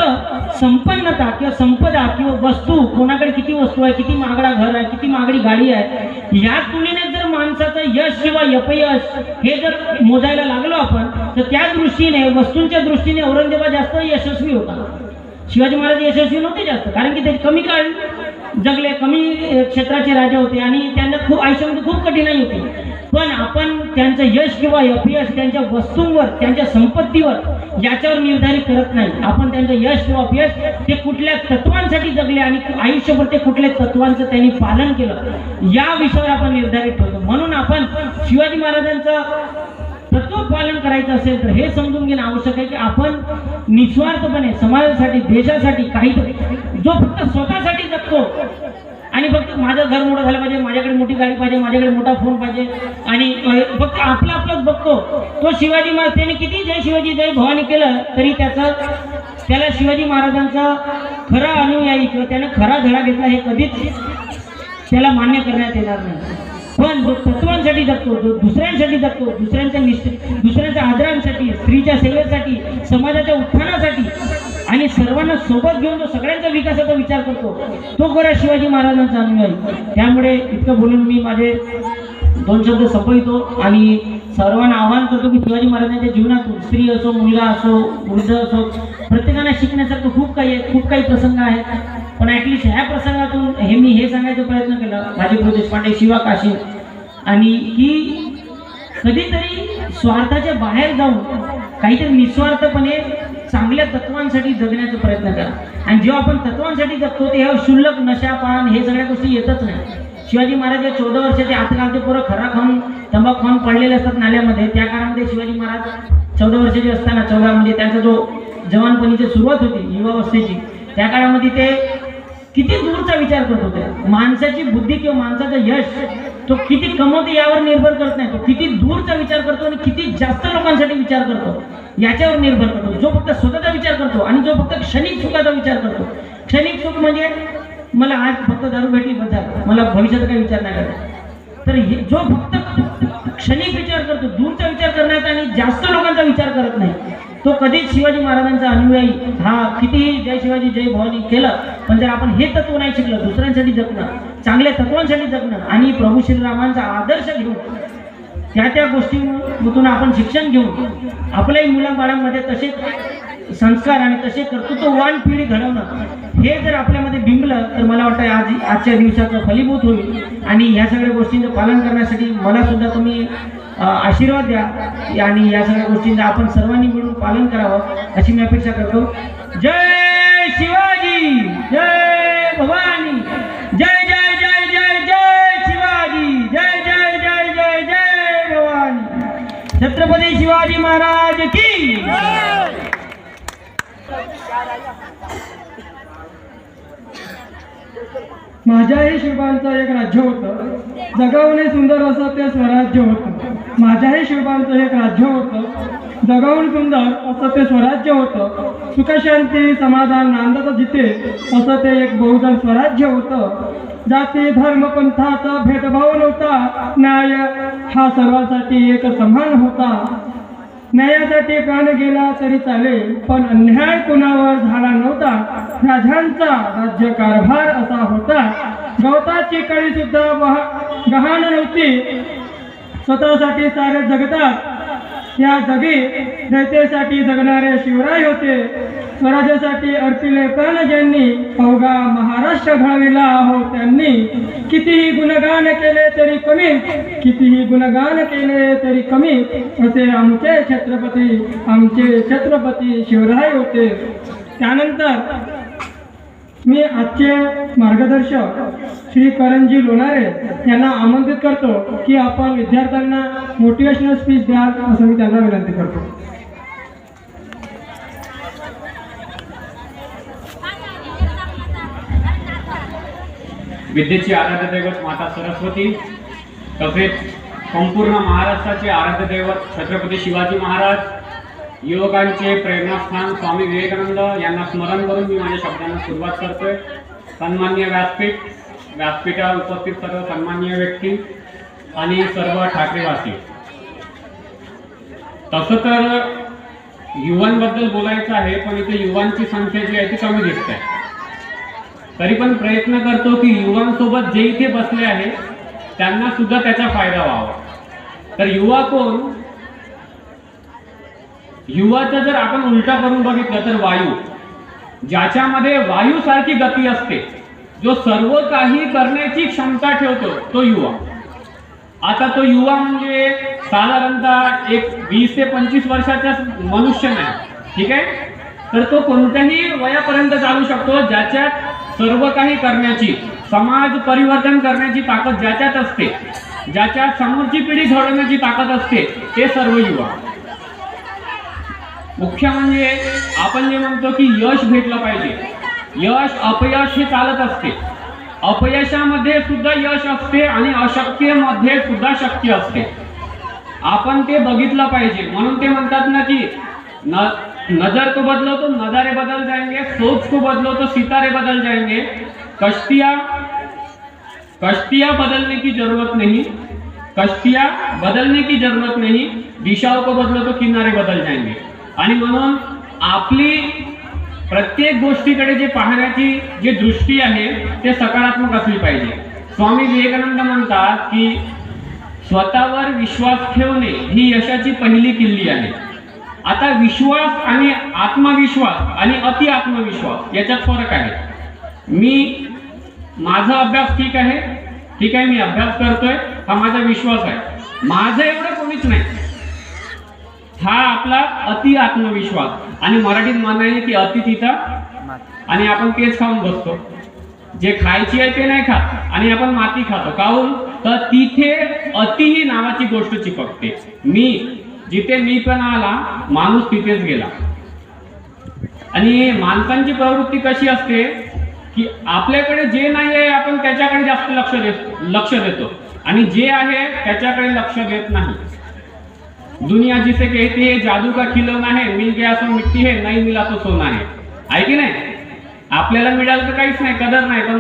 संपन्नता किंवा संपदा किंवा वस्तू, कोणाकडे किती वस्तू आहे, किती महागडा घर आहे, किती महागडी गाडी आहे, या तुलनेत जर माणसाचं यश किंवा अपयश हे जर मोजायला लागलो आपण, तर त्या दृष्टीने, वस्तूंच्या दृष्टीने औरंगजेब जास्त यशस्वी होता. शिवाजी महाराज यशस्वी नव्हते जास्त, कारण की ते कमी काळ जगले, कमी क्षेत्राचे राजा होते आणि त्यांना खूप आयुष्यामध्ये खूप कठीणाई होती. पण आपण त्यांचं यश किंवा अपयश त्यांच्या वस्तूंवर, त्यांच्या संपत्तीवर याच्यावर निर्धारित करत नाही. आपण त्यांचं यश किंवा अपयश ते कुठल्या तत्वांसाठी जगले आणि आयुष्यभर ते कुठल्या तत्वांचं त्यांनी पालन केलं या विषयावर आपण निर्धारित ठेवतो. म्हणून आपण शिवाजी महाराजांचं तत्व पालन करायचं असेल तर हे समजून घेणं आवश्यक आहे की आपण निस्वार्थपणे समाजासाठी, देशासाठी काहीतरी, जो फक्त स्वतःसाठी जगतो आणि फक्त माझं घर मोठं झालं पाहिजे, माझ्याकडे मोठी गाडी पाहिजे, माझ्याकडे मोठा फोन पाहिजे आणि फक्त आपलंच बघतो, तो शिवाजी महाराज त्याने किती जय शिवाजी जय भवानी केलं तरी त्याला शिवाजी महाराजांचा खरा अनुयायी किंवा त्याने खरा धडा घेतला हे कधीच त्याला मान्य करण्यात येणार नाही. पण जो तत्वांसाठी जगतो, जो दुसऱ्यांसाठी जगतो, दुसऱ्यांच्या आदरांसाठी, स्त्रीच्या सेवेसाठी, समाजाच्या उत्थानासाठी आणि सर्वांना सोबत घेऊन जो सगळ्यांचा विकासाचा विचार करतो, तो खरा शिवाजी महाराजांचा अनुयायी. त्यामुळे इतकं बोलून मी माझे 2 शब्द संपवितो आणि सर्वांना आवाहन करतो की शिवाजी महाराजांच्या जीवनातून स्त्री असो, मुलगा असो, वृद्ध असो, प्रत्येकाने शिकण्यासारखं खूप काही आहे, खूप काही प्रसंग आहेत. पण ॲटलिस्ट ह्या प्रसंगातून मी हे सांगायचा प्रयत्न केला, बाजीप्रभू देशपांडे, शिवा काशी, आणि की कधीतरी स्वार्थाच्या बाहेर जाऊन काहीतरी निस्वार्थपणे चांगल्या तत्वांसाठी जगण्याचा प्रयत्न करा. आणि जेव्हा आपण तत्वांसाठी जगतो तेव्हा क्षुल्लक नशा, पान हे सगळ्या गोष्टी येतच नाही. शिवाजी महाराज 14 वर्षाचे आजकालचे पोरं खरा खाऊन, तंबाखू खाऊन पडलेले असतात नाल्यामध्ये. त्या काळामध्ये शिवाजी महाराज 14 वर्षाचे असताना, 14 म्हणजे त्यांचा जो जवानपणीची सुरुवात होती युवावस्थेची, त्या काळामध्ये ते किती दूरचा विचार करत होते. माणसाची बुद्धी किंवा माणसाचं यश तो किती कमवते यावर निर्भर करत नाही, तो किती दूरचा विचार करतो आणि किती जास्त लोकांसाठी विचार करतो याच्यावर निर्भर करतो. जो फक्त स्वतःचा विचार करतो आणि जो फक्त क्षणिक सुखाचा विचार करतो, क्षणिक सुख म्हणजे मला आज फक्त दारू भेटली बस झालं, मला भविष्याचा काही विचार नाही करायचा. तर जो फक्त क्षणिक विचार करतो, दूरचा विचार करण्याचा आणि जास्त लोकांचा विचार करत नाही, तो कधीच शिवाजी महाराजांचा अनुयायी. हा कितीही जय शिवाजी जय भवानी केलं, पण जर आपण हे तत्व नाही शिकलं, दुसऱ्यांसाठी जगणं, चांगल्या तत्वांसाठी जगणं आणि प्रभू श्रीरामांचा आदर्श घेऊन त्या गोष्टींमधून आपण शिक्षण घेऊन आपल्याही मुलाबाळांमध्ये तसे संस्कार आणि तसे कर्तृत्ववान पिढी घडवणं हे जर आपल्यामध्ये बिंबलं तर मला वाटतं आजच्या दिवसाचं फलीभूत होईल. आणि ह्या सगळ्या गोष्टींचं पालन करण्यासाठी मला सुद्धा तुम्ही आशीर्वाद द्या आणि या सगळ्या गोष्टींचं आपण सर्वांनी मिळून पालन करावं अशी मी अपेक्षा करतो. जय शिवाजी जय भवानी, जय जय जय जय जय शिवाजी, जय जय जय जय जय भवानी. छत्रपती शिवाजी महाराज की. माझ्याही शिवबांचं एक राज्य होतं, जगवणे सुंदर असं ते स्वराज्य होतं. माझ्याही शिवबांचं एक राज्य होतं, जगावून सुंदर असं ते स्वराज्य होतं. सुखशांती समाधान नांदत जिथे असं ते एक बहुजन स्वराज्य होतं. जाती धर्म पंथाचा भेदभाव नव्हता. न्याय हा सर्वांसाठी एक समान होता. न्यायासाठी प्राण गेला तरी चालेल, पण अन्याय कुणावर झाला नव्हता. राजांचा राज्यकारभार असा होता. गवताची कळी सुद्धा गहाण नव्हती. स्वतःसाठी सारे जगतात. या जगी रयतेसाठी जगणारे शिवराय होते. स्वराज्यासाठी अर्पिले प्राण ज्यांनी अवघा महाराष्ट्र घडविला हो त्यांनी. कितीही गुणगान केले तरी कमी, कितीही गुणगान केले तरी कमी, असे आमचे छत्रपती शिवराय होते. त्यानंतर मी आजचे मार्गदर्शक श्री करंजी लोणारे यांना आमंत्रित करतो की आपण विद्यार्थ्यांना मोटिवेशनल स्पीच द्याल असं मी त्यांना विनंती करतो. विद्येची आराध्य दैवत माता सरस्वती तसेच संपूर्ण महाराष्ट्राचे आराध्य दैवत छत्रपती शिवाजी महाराज, युवकांचे प्रेरणास्थान स्वामी विवेकानंद यांना स्मरण करून मी माझ्या शब्दांना सुरुवात करतोय. सन्माननीय व्यासपीठावर उपस्थित सर्व सन्माननीय व्यक्ती आणि सर्व ठाकरेवासी. तसं तर युवांबद्दल बोलायचं आहे, पण इथे युवांची संख्या जी आहे ती कमी दिसते. तरी पण प्रयत्न करतो की युवांसोबत जे इथे बसले आहे त्यांना सुद्धा त्याचा फायदा व्हावा. तर युवा कोण? युवाचं जर आपण उलटा करून बघितलं तर वायू, ज्याच्यामध्ये वायूसारखी गती असते, जो सर्व काही करण्याची क्षमता ठेवतो तो युवा. आता तो युवा म्हणजे साधारणतः एक 20 ते 25 वर्षाचा मनुष्य नाही, ठीक आहे. तर तो कोणत्याही वयापर्यंत चालू शकतो, ज्याच्यात सर्व काही करण्याची, समाज परिवर्तन करण्याची ताकद ज्याच्यात असते, ज्याच्यात समोरची पिढी घडवण्याची ताकद असते, ते सर्व युवा. मुख्य म्हणजे आपण जे म्हणतो की यश भेटलं पाहिजे. यश अपयश हे चालत असते. अपयशामध्ये सुद्धा यश असते आणि अशक्यमध्ये सुद्धा शक्य असते. आपण ते बघितलं पाहिजे. म्हणून ते म्हणतात ना की नजर को बदलो तो नजारे बदल जाएंगे, सोच को बदलो तो सितारे बदल जाएंगे. कश्तियां बदलने की जरूरत नहीं, कश्तियां बदलने की जरूरत नहीं, दिशाओं को बदलो तो किनारे बदल जाएंगे. आणि म्हणून आपली प्रत्येक गोष्टीकडे जे पाहण्याची जी दृष्टी आहे ते सकारात्मक असली पाहिजे. स्वामी विवेकानंद म्हणतात की स्वतःवर विश्वास ठेवणे ही यशाची पहिली किल्ली आहे. आता विश्वास आणि आत्मविश्वास आणि अति आत्मविश्वास याच्यात फरक आहे. माझा अभ्यास ठीक आहे, मी अभ्यास करतोय, हा माझा विश्वास आहे. माझं एवढं कोणीच नाही, हा आपला अति आत्मविश्वास. आणि मराठीत म्हणायचे की अति तिथं, आणि आपण तेच खाऊन बसतो. जे खायची आहे ते नाही खात आणि आपण माती खातो. काहून? तर तिथे अति ही नावाची गोष्ट चिपकते. जिथे मी पण आला, माणूस तिथेच गेला. आणि माणसांची प्रवृत्ती कशी असते की आपल्याकडे जे नाही आहे आपण त्याच्याकडे जास्त लक्ष देतो आणि जे आहे त्याच्याकडे लक्ष देत नाही. दुनिया जिसे कहती है जादू का खिलौना है, मिल गया तो मिट्टी है, नहीं मिला तो सोना है की नाही? आपल्याला मिळालं तर काहीच नाही, कदर नाही. पण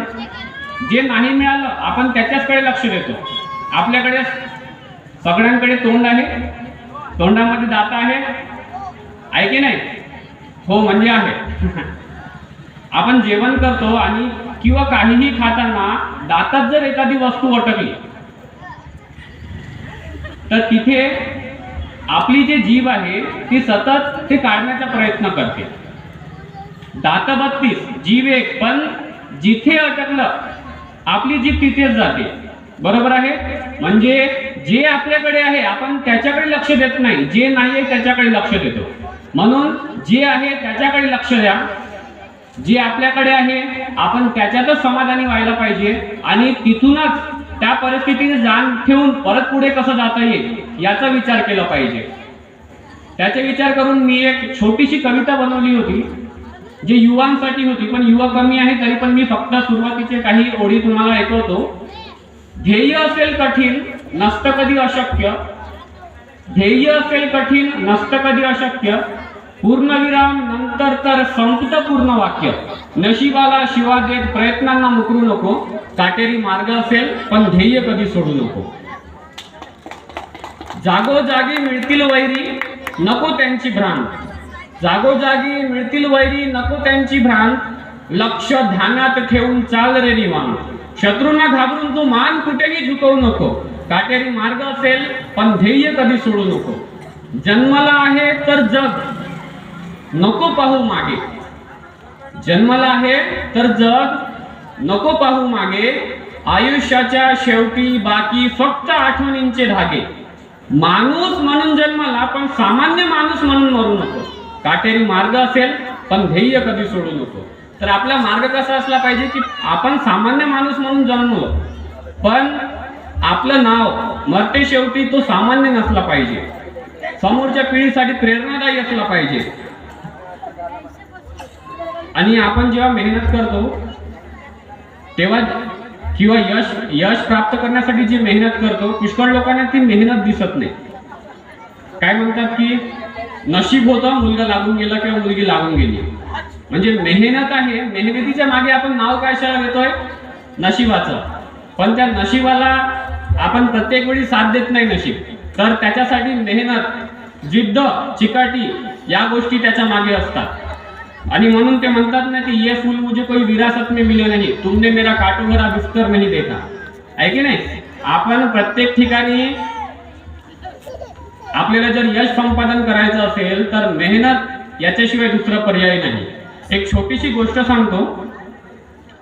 जे नाही मिळालं आपण त्याच्याचकडे लक्ष देतो. आपल्याकडे सगळ्यांकडे तोंड आहे, तोंडामध्ये दात आहे की नाही? हो म्हणजे आहे. आपण जेवण करतो आणि किंवा काहीही खाताना दातात जर एखादी वस्तू अटकली तर तिथे आपली जी जीभ आहे ती सतत ते काढण्याचा प्रयत्न करते. दात 32, जीभ 1, पण जिथे अटकलं आपली जीभ तिथेच जाते. बरोबर आहे? म्हणजे जे आपल्याकडे आहे आपण त्याच्याकडे लक्ष देत नाही, जे नाही आहे त्याच्याकडे लक्ष देतो. म्हणून जे आहे त्याच्याकडे लक्ष द्या. जे आपल्याकडे आहे आपण त्याच्यातच समाधानी व्हायला पाहिजे आणि तिथूनच त्या परिस्थितीने जाण ठेवून परत पुढे कसं जाता येईल याचा विचार केला पाहिजे. त्याचा विचार करून मी एक छोटीशी कविता बनवली होती जी युवांसाठी होती, पण युवा कमी आहे तरी पण मी फक्त सुरुवातीचे काही ओळी तुम्हाला ऐकवतो. ध्येय असेल कठीण, नसतं कधी अशक्य, ध्येय असेल कठीण नसतं कधी अशक्य, पूर्णविराम नंतर तर संपतं पूर्ण वाक्य, नशिबाला शिवा देत प्रयत्नांना मुकरू नको, काटेरी मार्ग असेल पण ध्येय कधी सोडू नको. जागोजागी मिळतील वैरी नको त्यांची भ्रांत, जागोजागी मिळतील वैरी नको त्यांची भ्रांत, लक्ष ध्यानात ठेवून चाल रे निवांत, शत्रूंना घाबरून तू मान कुठेही झुकवू नको, काटेरी मार्ग असेल पण ध्येय कधी सोडू नको. जन्मला आहे तर जग नको पाहू मागे, जन्मला आहे तर जग नको पाहू मागे, आयुष्याच्या शेवटी बाकी फक्त आठवणींचे धागे. माणूस म्हणून जन्मला पण सामान्य माणूस म्हणून मरू नको, काटेरी मार्ग असेल पण ध्येय कधी सोडू नको. तर आपला मार्ग कसा असला पाहिजे की आपण सामान्य माणूस म्हणून जन्मलो पण आपलं नाव मरते शेवटी तो सामान्य नसला पाहिजे, समोरच्या पिढीसाठी प्रेरणादायी असला पाहिजे. आणि आपण जेव्हा मेहनत करतो तेव्हा किंवा यश प्राप्त करण्यासाठी जी मेहनत करतो, पुष्कळ लोकांना ती मेहनत दिसत नाही. काय म्हणतात की नशीब होतं, मुलगा लागून गेला किंवा मुलगी लागून गेली, म्हणजे मेहनत आहे, मेहनतीच्या मागे आपण नाव काय देतोय नशिबाचं, पण त्या नशिबाला आपण प्रत्येक वेळी साथ देत नाही नशीब, तर त्याच्यासाठी मेहनत जिद्द चिकाटी या गोष्टी त्याच्या मागे असतात. आणि म्हणून ते म्हणतात ना की ये फूल मुझे कोई विरासत में मिले नहीं, तुमने मेरा काटो भरा बिस्तर नहीं देखा, आहे की नाही. आपण प्रत्येक ठिकाणी आपल्याला जर यश संपादन करायचं असेल तर मेहनत याच्याशिवाय दुसरा पर्याय नाही. एक छोटीशी गोष्ट सांगतो,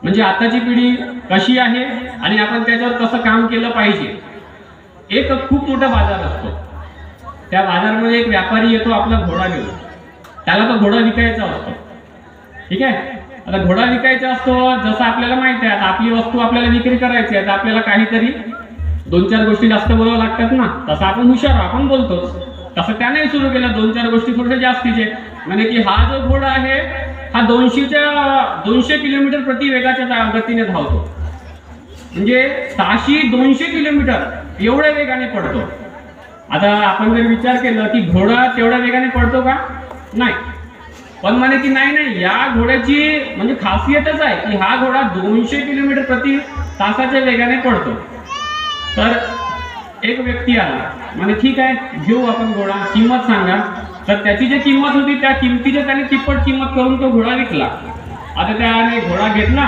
म्हणजे आताची पिढी कशी आहे आणि आपण त्याच्यावर कसं काम केलं पाहिजे. एक खूप मोठा बाजार असतो, त्या बाजारामध्ये एक व्यापारी येतो आपला घोडा घेऊन, त्याला तो घोडा विकायचा असतो. ठीक आहे, आता घोडा विकायचा असतो, जसं आपल्याला माहिती आहे आता आपली वस्तू आपल्याला विक्री करायची आहे तर आपल्याला काहीतरी 2-4 गोष्टी जास्त बोलावं लागतात ना, तसं आपण हुशार आपण बोलतो. तसं त्याने सुरू केलं 2-4 गोष्टी थोडेसे जास्तीचे, म्हणजे की हा जो घोडा आहे हा 200 किलोमीटर प्रति वेगाच्या गतीने धावतो, म्हणजे ताशी 200 किलोमीटर एवढ्या वेगाने पडतो. आता आपण जर विचार केला की घोडा तेवढ्या वेगाने पडतो का, नाही, पण म्हणे की नाही या घोड्याची म्हणजे खासियतच आहे की हा घोडा 200 किलोमीटर प्रति तासाच्या वेगाने पडतो. तर एक व्यक्ती आला, म्हणे ठीक आहे घेऊ आपण घोडा, किंमत सांगा. तर त्याची जी किंमत होती त्या किमतीच्या त्याने तिप्पट किंमत करून तो घोडा विकला. आता त्याने घोडा घेतला,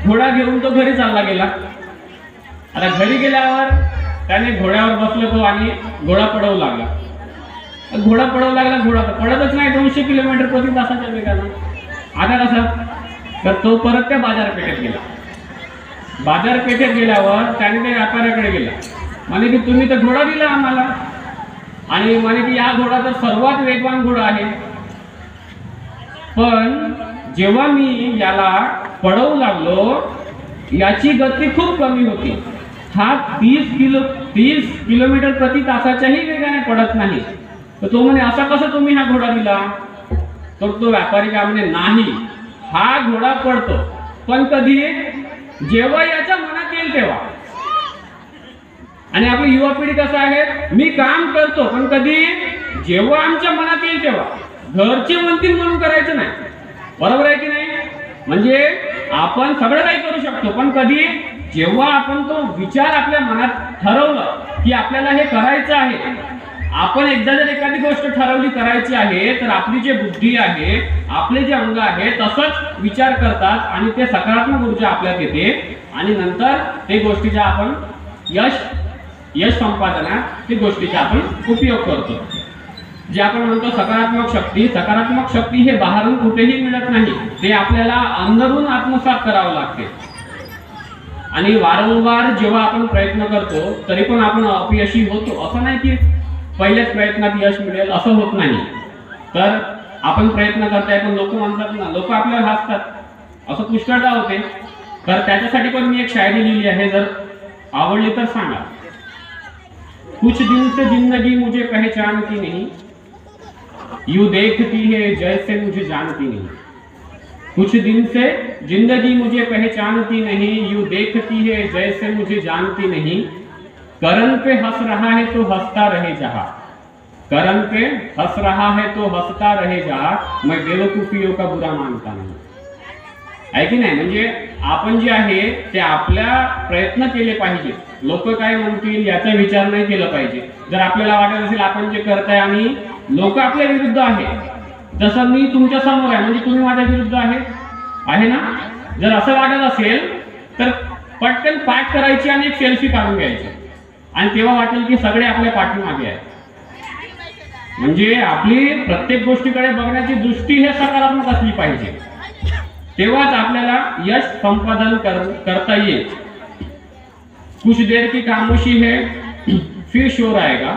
घोडा घेऊन तो घरी चालला गेला. आता घरी गेल्यावर त्याने घोड्यावर बसलो तो आणि घोडा पळवू लागला. घोडा पळवू लागला, घोडा तर पळतच नाही 200 किलोमीटर प्रति तासाच्या वेगाने. आता कसं, तर तो परत त्या बाजारपेठेत गेला. बाजारपेठेत गेल्यावर त्याने त्या व्यापाऱ्याकडे गेला, म्हणे की तुम्ही तर घोडा दिला आम्हाला आणि म्हणे की या घोडा तर सर्वात वेगवान घोडा आहे, पण जेव्हा मी याला पळवू लागलो याची गती खूप कमी होती, हा 30 किलोमीटर प्रति तासाच्याही वेगाने पडत नाही. तर तो म्हणे असा कसं तुम्ही हा घोडा दिला. तर तो व्यापारी काय म्हणे, नाही हा घोडा पडतो पण कधी, जेव्हा याच्या मनात येईल तेव्हा. आणि आपली युवा पिढी कसं आहे, मी काम करतो पण कधी, जेव्हा आमच्या मनात येईल तेव्हा, घरचे म्हणतील म्हणून करायचं नाही. बरोबर आहे की नाही. म्हणजे आपण सगळं काही करू शकतो पण कधी, जेव्हा आपण तो विचार आपल्या मनात ठरवलं की आपल्याला हे करायचं आहे, आपण एकदा जर एखादी गोष्ट ठरवली करायची आहे तर आपली जी बुद्धी आहे, आपले जे अंग आहे तसंच विचार करतात आणि ते सकारात्मक ऊर्जा आपल्यात येते आणि नंतर ते गोष्टीचा आपण यश संपादनात ते गोष्टीचा आपण उपयोग करतो. जे आपण म्हणतो सकारात्मक शक्ती हे बाहेरून कुठेही मिळत नाही, ते आपल्याला अंदरून आत्मसात करावं लागते. आणि वारंवार जेव्हा आपण प्रयत्न करतो तरी पण आपण अपयशी होतो. असं नाही की पहिल्याच प्रयत्नात यश मिळेल, असं होत नाही. तर आपण प्रयत्न करताय पण लोक म्हणतात ना, लोक आपल्याला हसतात, असं पुष्कळदा होते. तर त्याच्यासाठी पण मी एक शायरी लिहिली आहे, जर आवडली तर सांगा. कुछ दिन से जिंदगी मुझे पहचानती नहीं, यूं देखती है जैसे मुझे जानती नहीं. कुछ दिन से जिंदगी मुझे पहचानती नहीं, यूं देखती है जैसे मुझे जानती नहीं. करन पे हंस रहा है तो हंसता रहे जहां, करम पे हंस रहा है तो हंसता रहेगा, मैं बेवकूफियों का बुरा मानता नहीं. आहे की नाही? म्हणजे आपण जे आहे ते आपल्या प्रयत्न केले पाहिजे. लोक काय म्हणतील याचा विचार नाही केला पाहिजे. जर आपल्याला वाटत असेल आपण जे करताय आणि लोक आपल्या विरुद्ध आहे, जसं मी तुमच्या समोर आहे म्हणजे तुम्ही माझ्या विरुद्ध आहे ना, जर असं वाटत असेल तर पटकन पाठ करायची आणि एक सेल्फी काढून घ्यायची आणि तेव्हा वाटेल की सगळे आपल्या पाठीमागे आहेत. म्हणजे आपली प्रत्येक गोष्टीकडे बघण्याची दृष्टी हे सकारात्मक असली पाहिजे, तेव्हाच आपल्याला यश संपादन करता येईल. कुछ देर की खामोशी है फिर शोर आएगा,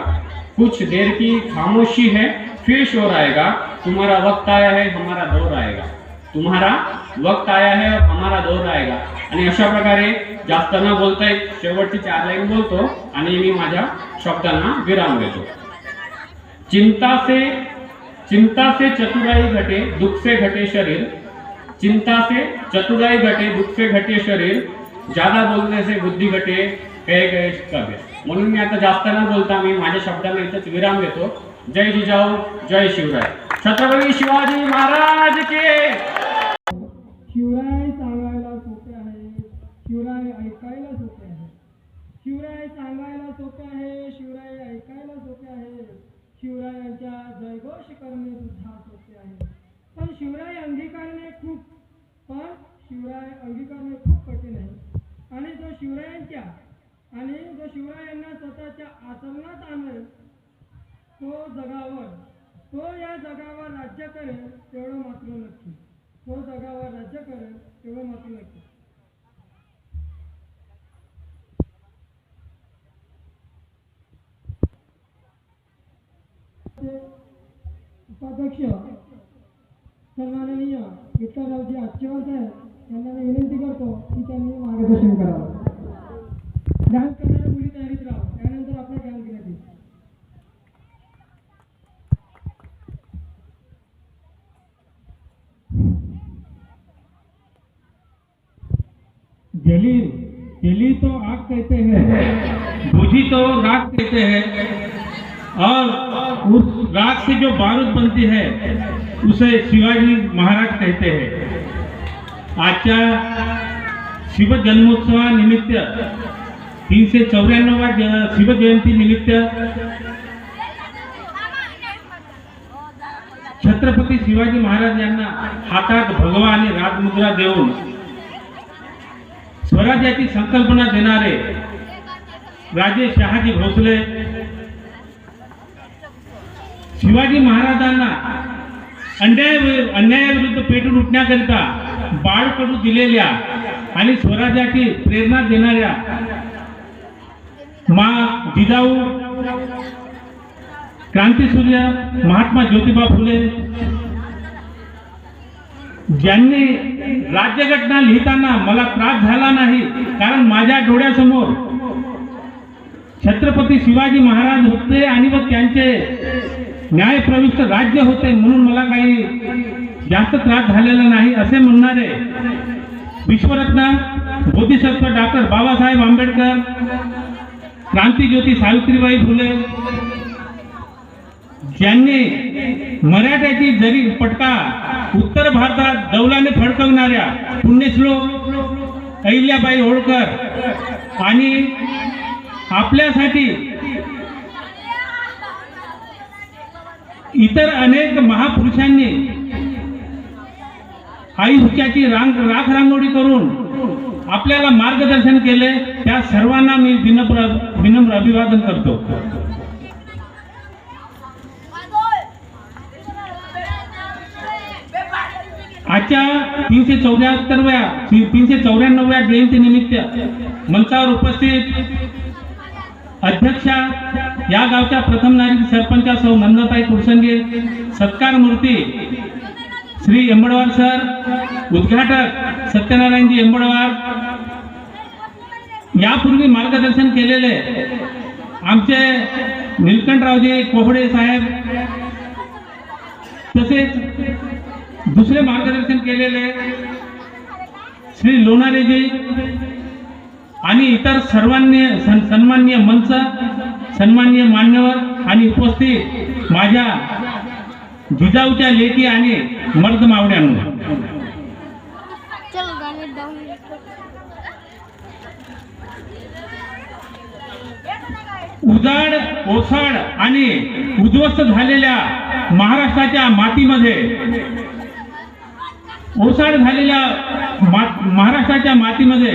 कुछ देर की खामोशी है फिर शोर आएगा, तुम्हारा वक्त आया है हमारा दौर आएगा, तुम्हारा वक्त आया है और हमारा दौर आएगा. आणि अशा प्रकारे जास्त न बोलता एक शेवटची 4 लाईन बोलतो आणि मी माझ्या शब्दांना विराम देतो. चिंता से चतुराई घटे दुख से घटे शरीर, चिंता से चतुराई घटे दुख से घटे शरीर, ज्यादा बोलने से बुद्धी घटे कहे गए कबीर. म्हणून मी आता जास्त न बोलता मी माझ्या शब्दांना इथंच विराम देतो. जय जिजाऊ, जय शिवराय. छत्रपती शिवाजी महाराज के. शिवराय सांगायला सोपे आहे, शिवराय ऐकायला सोपे आहे. शिवराय सांगायला सोपे आहे, शिवराय ऐकायला सोपे आहे. शिवरायांच्या जयघोष करणे सुद्धा सोपे आहे. पण शिवराय अंगीकारणे खूप कठीण आहे. आणि जो शिवरायांना स्वतःच्या आचरणात आणेल तो या जगावर राज्य करेल तेवढं मात्र नक्की. उपाध्यक्ष सन्माननीय विठ्ठलरावजी आचेवार साहेब यांना मी विनंती करतो की त्यांनी मार्गदर्शन करावं. डान्स करणाऱ्या मुली तयारीत राहावं, त्यानंतर आपला डान्स घेण्यात येईल. जली तो आग कहते हैं, बुझी तो राख कहते हैं, और उस राख से जो बारूद बनती है उसे शिवाजी महाराज कहते हैं. आजच्या शिवजन्मोत्सवानिमित्त 394व्या शिवजयंती निमित्त छत्रपती शिवाजी महाराज यांना हातात भगवा आणि राजमुद्रा देऊन स्वराज्याची संकल्पना देणारे राजे शहाजी भोसले शिवाजी महाराजांना अन्यायाविरुद्ध पेटून उठण्याकरिता बाळकडू दिलेल्या आणि स्वराज्याची प्रेरणा देणाऱ्या मा जिजाऊ क्रांतीसूर्य महात्मा ज्योतिबा फुले ज्यांनी राज्यघटना लिहिताना मला त्रास झाला नाही, कारण माझ्या डोळ्यासमोर छत्रपती शिवाजी महाराज होते आणि व त्यांचे न्यायप्रविष्ट राज्य होते, म्हणून मला काही जास्त त्रास झालेला नाही असे म्हणणारे विश्वरत्न बोधिसत्व डॉक्टर बाबासाहेब आंबेडकर, क्रांतिज्योती सावित्रीबाई फुले ज्यांनी मराठ्याची जरी पटका उत्तर भारतात दौलाने फडकवणाऱ्या पुण्यश्लोक अहिल्याबाई होळकर आणि आपल्यासाठी इतर अनेक महापुरुषांनी आयुष्याची राख रांगोळी करून आपल्याला मार्गदर्शन केले, त्या सर्वांना मी विनम्र अभिवादन करतो. आजच्या 394व्या जयंतीनिमित्त मंचावर उपस्थित अध्यक्षा या गावच्या प्रथम नागरिक सरपंच सौ नंदताई कुरसंगे, सत्कार मूर्ती श्री एंबडवार सर, उद्घाटक सत्यनारायणजी एंबडवार, यापूर्वी मार्गदर्शन केलेले आमचे निलकंठरावजी कोहडे साहेब, तसेच दुसरे मार्गदर्शन केलेले श्री लोणारेजी आणि इतर सर्वांनी सन्माननीय मंच, सन्माननीय मान्यवर आणि उपस्थित माझ्या जिजाऊच्या लेकी आणि मर्द मावड्यांनो, उजाड ओसाड आणि उद्ध्वस्त झालेल्या महाराष्ट्राच्या मातीमध्ये, ओसाड झालेल्या महाराष्ट्राच्या मातीमध्ये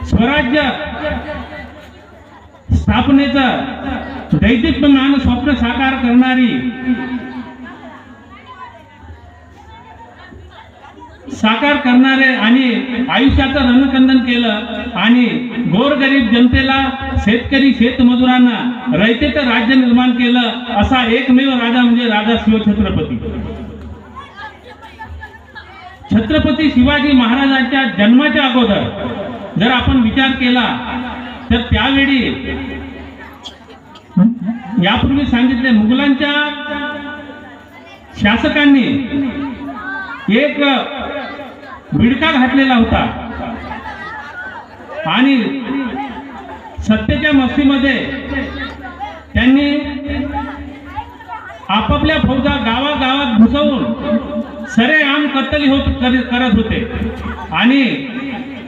स्वराज्य स्थापनेचं दैदिप्यमान स्वप्न साकार करणारे आणि आयुष्याचं रणकंदन केलं आणि गोरगरीब जनतेला, शेतकरी शेतमजुरांना रयतेचं राज्य निर्माण केलं असा एकमेव राजा म्हणजे राजा शिवछत्रपती. छत्रपती शिवाजी महाराजांच्या जन्माच्या अगोदर जर आपण विचार केला तर त्यावेळी यापूर्वी सांगितले मुघलांच्या शासकांनी एक विडका घातलेला होता आणि सत्तेच्या मस्तीमध्ये त्यांनी आपापल्या फौजा गावागावात घुसवून सरेआम कत्तली करत होते आणि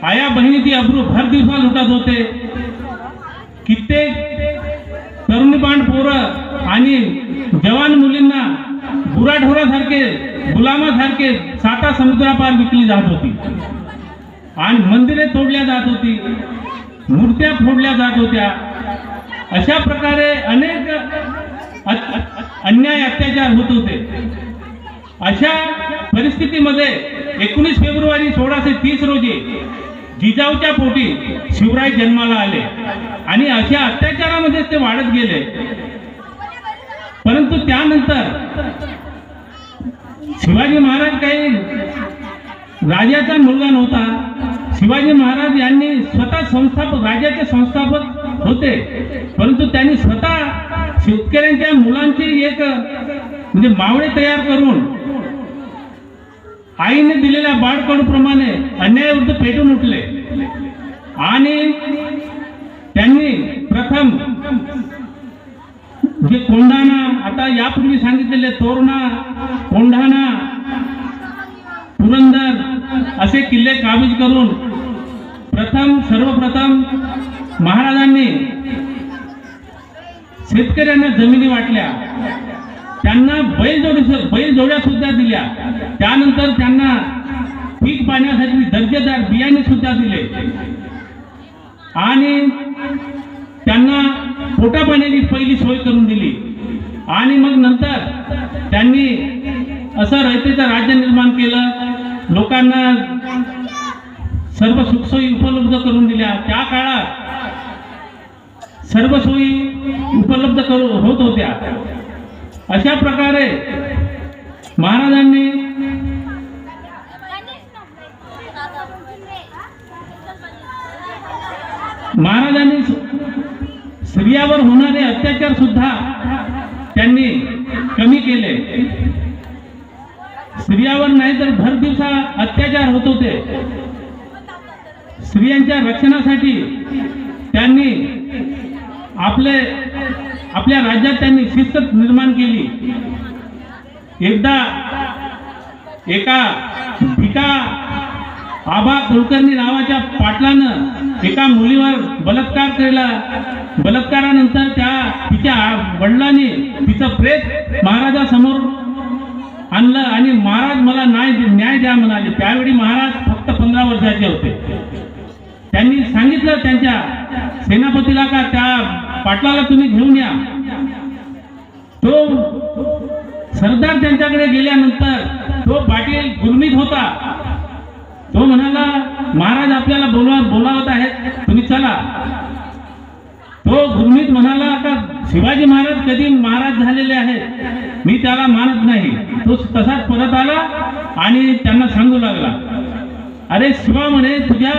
आया बहिणीची अब्रू भर दिवसा लुटत होते. कित्येक तरुणीपान पोरं आणि जवान मुलींना गुराढोरासारखे, गुलामासारखे साता समुद्रापार विकली जात होती आणि मंदिरे तोडल्या जात होती, मूर्त्या फोडल्या जात होत्या. अशा प्रकारे अनेक अन्याय अत्याचार होत होते. अशा परिस्थितीमध्ये 19 फेब्रुवारी 1630 रोजी जिजाऊच्या पोटी शिवराय जन्माला आले आणि अशा अत्याचारामध्ये ते वाढत गेले. परंतु त्यानंतर शिवाजी महाराज काही राजाचा मुलगा नव्हता. शिवाजी महाराज यांनी स्वतः राज्याचे संस्थापक होते, परंतु त्यांनी स्वतः शेतकऱ्यांच्या मुलांची एक म्हणजे मावळे तयार करून आईने दिलेल्या बाळकडूप्रमाणे अन्यायाविरुद्ध पेटून उठले आणि त्यांनी प्रथम जे कोंढाणा, आता यापूर्वी सांगितलेले तोरणा, कोंढाणा, पुरंदर असे किल्ले काबीज करून सर्वप्रथम महाराजांनी शेतकऱ्यांना जमिनी वाटल्या, त्यांना बैलजोड्या सुद्धा दिल्या. त्यानंतर त्यांना पीक पाण्यासाठी दर्जेदार बियाणे सुद्धा दिले आणि त्यांना पोटा पाण्याची पहिली सोय करून दिली. आणि मग नंतर त्यांनी असं रयतेचं राज्य निर्माण केलं. लोकांना सर्व सुखसोयी उपलब्ध करून दिल्या. त्या काळात सर्व सोयी उपलब्ध होत होत्या. अशा प्रकारे महाराजांनी स्त्रियावर होणारे अत्याचार सुद्धा त्यांनी कमी केले. स्त्रियावर नाही तर भर दिवसा अत्याचार होत होते. स्त्रियांच्या रक्षणासाठी त्यांनी आपल्या राज्यात त्यांनी शिस्त निर्माण केली. एकदा एका भिका आबा कुलकर्णी नावाच्या पाटलानं एका मुलीवर बलात्कार केला. बलात्कारानंतर तिच्या वडिलांनी तिचं प्रेत महाराजासमोर आणलं आणि महाराज मला न्याय द्या म्हणाले. त्यावेळी महाराज फक्त 15 वर्षाचे होते. त्यांनी सांगितलं त्यांच्या सेनापतीला का त्या पाटलाला तुम्ही घेऊन या. तो सरदार त्यांच्याकडे गेल्यानंतर तो पाटील गुरमीत होता. तो म्हणाला महाराज आपल्याला बोलावत आहेत, तुम्ही चला. तो गुरमीत म्हणाला का शिवाजी महाराज कधी महाराज झालेले आहेत, मी त्याला मानत नाही. तो तसाच परत आला आणि त्यांना सांगू लागला, अरे शिवा म्हणे तुझ्या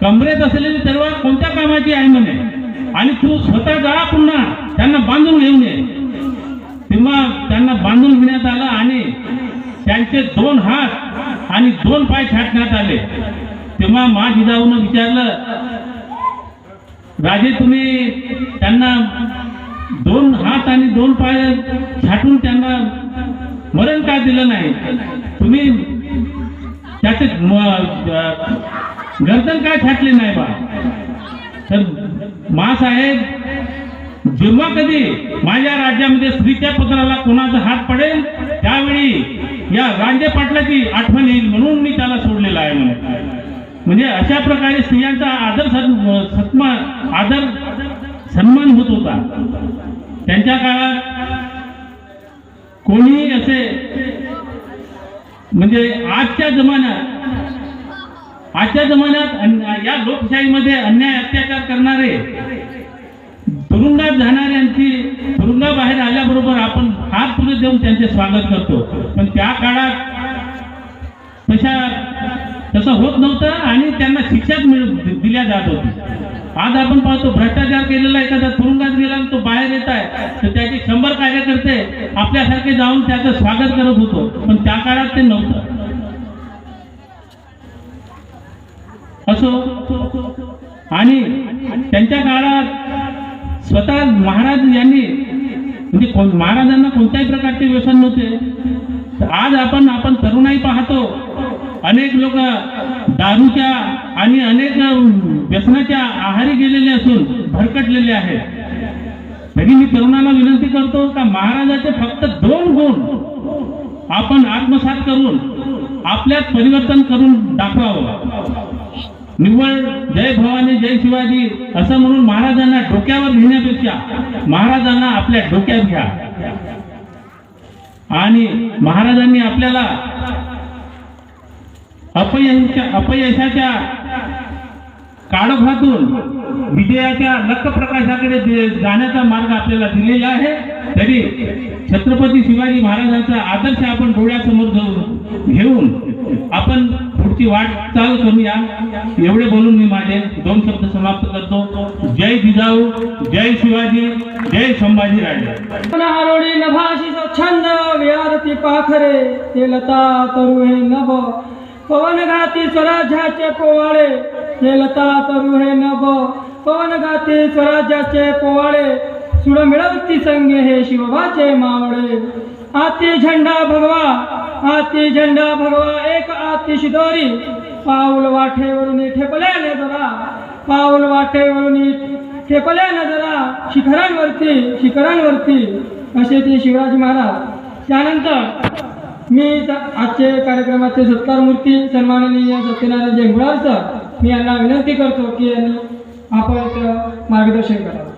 कमरेत असलेली तलवार कोणत्या कामाची आहे म्हणे, आणि तू स्वतः जा पुन्हा त्यांना बांधून घेऊन ये. तेव्हा त्यांना बांधून घेण्यात आलं आणि त्यांचे 2 हात आणि 2 पाय छाटण्यात आले. तेव्हा मा जिजाऊनं विचारलं, राजे तुम्ही त्यांना 2 हात आणि 2 पाय छाटून त्यांना मरण का दिलं नाही? तुम्ही त्याचे गर्दन काय छाटले नाही बा? तर मासाहेब, जेव्हा कधी माझ्या राज्यामध्ये स्त्रीच्या पत्राला कोणाचा हात पडेल त्यावेळी या रांजे पाटलाची आठवण येईल म्हणून मी त्याला सोडलेला आहे म्हणजे अशा प्रकारे स्त्रियांचा आदर सन्मान होत होता. त्यांच्या काळात कोणी असे म्हणजे आजच्या जमान्यात या लोकशाहीमध्ये अन्याय अत्याचार करणारे, तुरुंगात जाणाऱ्यांची तुरुंगाबाहेर आल्याबरोबर आपण हात पुढे देऊन त्यांचे स्वागत करतो. पण त्या काळात तसं होत नव्हतं आणि त्यांना शिक्षाच दिल्या जात होती. आज आपण पाहतो भ्रष्टाचार केलेला एखादा तुरुंगात गेला आणि तो बाहेर येत आहे तर त्याचे 100 कार्यकर्ते आपल्यासारखे जाऊन त्याचं स्वागत करत होतो. पण त्या काळात ते नव्हतं. असो आणि त्यांच्या काळात स्वतः महाराज यांनी म्हणजे महाराजांना कोणत्याही प्रकारचे व्यसन नव्हते. आज आपण तरुणाई पाहतो, अनेक लोक दारूच्या आणि अनेक व्यसनाच्या आहारी गेलेले असून भरकटलेले आहेत. तरी मी तरुणाला विनंती करतो का महाराजाचे फक्त 2 गुण आपण आत्मसात करून आपल्यात परिवर्तन करून दाखवावं. निव्वळ जय भवानी जय शिवाजी असं म्हणून महाराजांना डोक्यावर घेण्यापेक्षा महाराजांना आपल्या डोक्यात घ्या. आणि महाराजांनी आपल्याला अपयशाच्या काळोखातून विजयाच्या लक्ष्यप्रकाशाकडे जाण्याचा मार्ग आपल्याला दिलेला आहे. तरी छत्रपती शिवाजी महाराजांचा आदर्श आपण डोळ्यासमोर घेऊन आपण पुढची वाटचाल करूया. एवढे बोलून मी माझे 2 शब्द समाप्त करतो. जय जिजाऊ, जय शिवाजी, जय संभाजीराजे. हरोळी नभाशी छंद विहारती पाखरे ते लता तरुहे नभ पवन गाती स्वराज्याचे पोवाळे ते लता तरुहे नभ पवन गाती स्वराज्याचे पोवाळे सुड मिळवती संगे हे शिवबाचे मावळे. हाती झेंडा भगवा एक आतिश दोरी पाऊल वाटेवरून ठेपल्याने जरा शिखरांवरती असे ते शिवाजी महाराज. त्यानंतर मी आजचे कार्यक्रमाचे सत्कार मूर्ती सन्माननीय सत्यनारायण जेंगुळार सर, मी यांना विनंती करतो की यांनी आपण मार्गदर्शन करावं.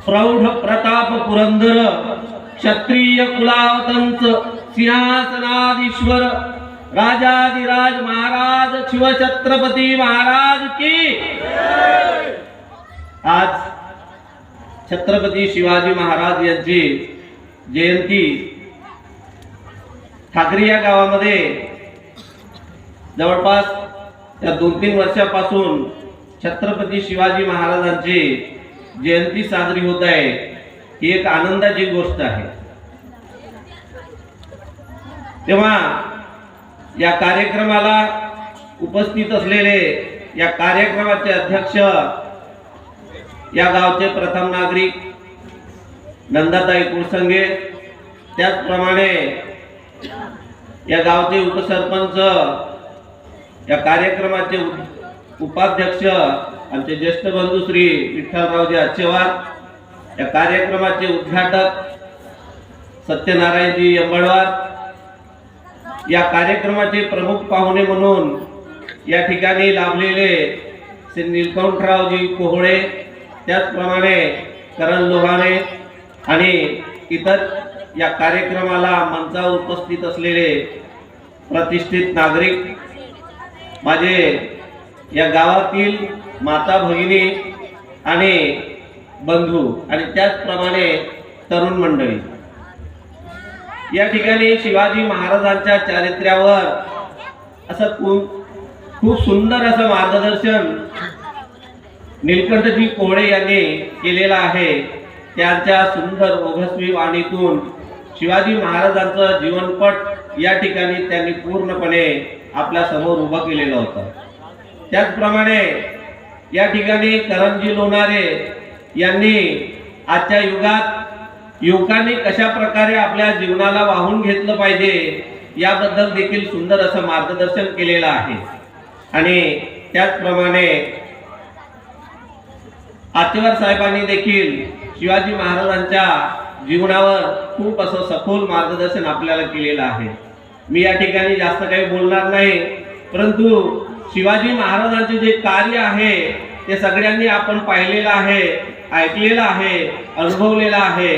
प्रौढ प्रताप पुरंदर क्षत्रिय कुलावतंच सिंहासनाधीश्वर राजाधिराज महाराज शिवछत्रपती महाराज की. आज छत्रपती शिवाजी महाराज यांची जयंती ठाकरी या गावामध्ये जवळपास या 2-3 वर्षापासून छत्रपती शिवाजी महाराजांची जयंती साजरी होत आहे. ही एक आनंदाची गोष्ट आहे. तेव्हा या कार्यक्रमाला उपस्थित असलेले या कार्यक्रमाचे अध्यक्ष या गावचे प्रथम नागरिक नंदाताई कुळसंगे, त्याचप्रमाणे या गावचे उपसरपंच, या कार्यक्रमाचे उपाध्यक्ष आमचे ज्येष्ठ बंधू श्री विठ्ठलरावजी आचेवार, या कार्यक्रमाचे उद्घाटक सत्यनारायणजी अंबळवार, या कार्यक्रमाचे प्रमुख पाहुणे म्हणून या ठिकाणी लाभलेले श्री निलकंठरावजी कोहळे, त्याचप्रमाणे करण लोहाणे आणि इतर या कार्यक्रमाला मंचावर उपस्थित असलेले प्रतिष्ठित नागरिक, माझे या गावातील माता भगिनी आणि बंधू आणि त्याचप्रमाणे तरुण मंडळी. या ठिकाणी शिवाजी महाराजांच्या चारित्र्यावर असं खूप सुंदर असं मार्गदर्शन निलकंठजी कोहळे यांनी केलेलं आहे. त्यांच्या सुंदर ओघस्वी वाणीतून शिवाजी महाराजांचं जीवनपट या ठिकाणी त्यांनी पूर्णपणे आपल्या समोर उभं केलेलं होतं. त्याचप्रमाणे या ठिकाणी करंजी लोणारे यांनी आजच्या युगात युवकांनी कशा प्रकारे आपल्या जीवनाला वाहून घेतलं पाहिजे याबद्दल देखील सुंदर असं मार्गदर्शन केलेलं आहे. आणि त्याचप्रमाणे आचेवर साहेबांनी देखील शिवाजी महाराजांच्या जीवनावर खूप असं सखोल मार्गदर्शन आपल्याला केलेलं आहे. मी या ठिकाणी जास्त काही बोलणार नाही, परंतु शिवाजी महाराजांचे जे कार्य आहे ते सगळ्यांनी आपण पाहिलेलं आहे, ऐकलेलं आहे, अनुभवलेलं आहे.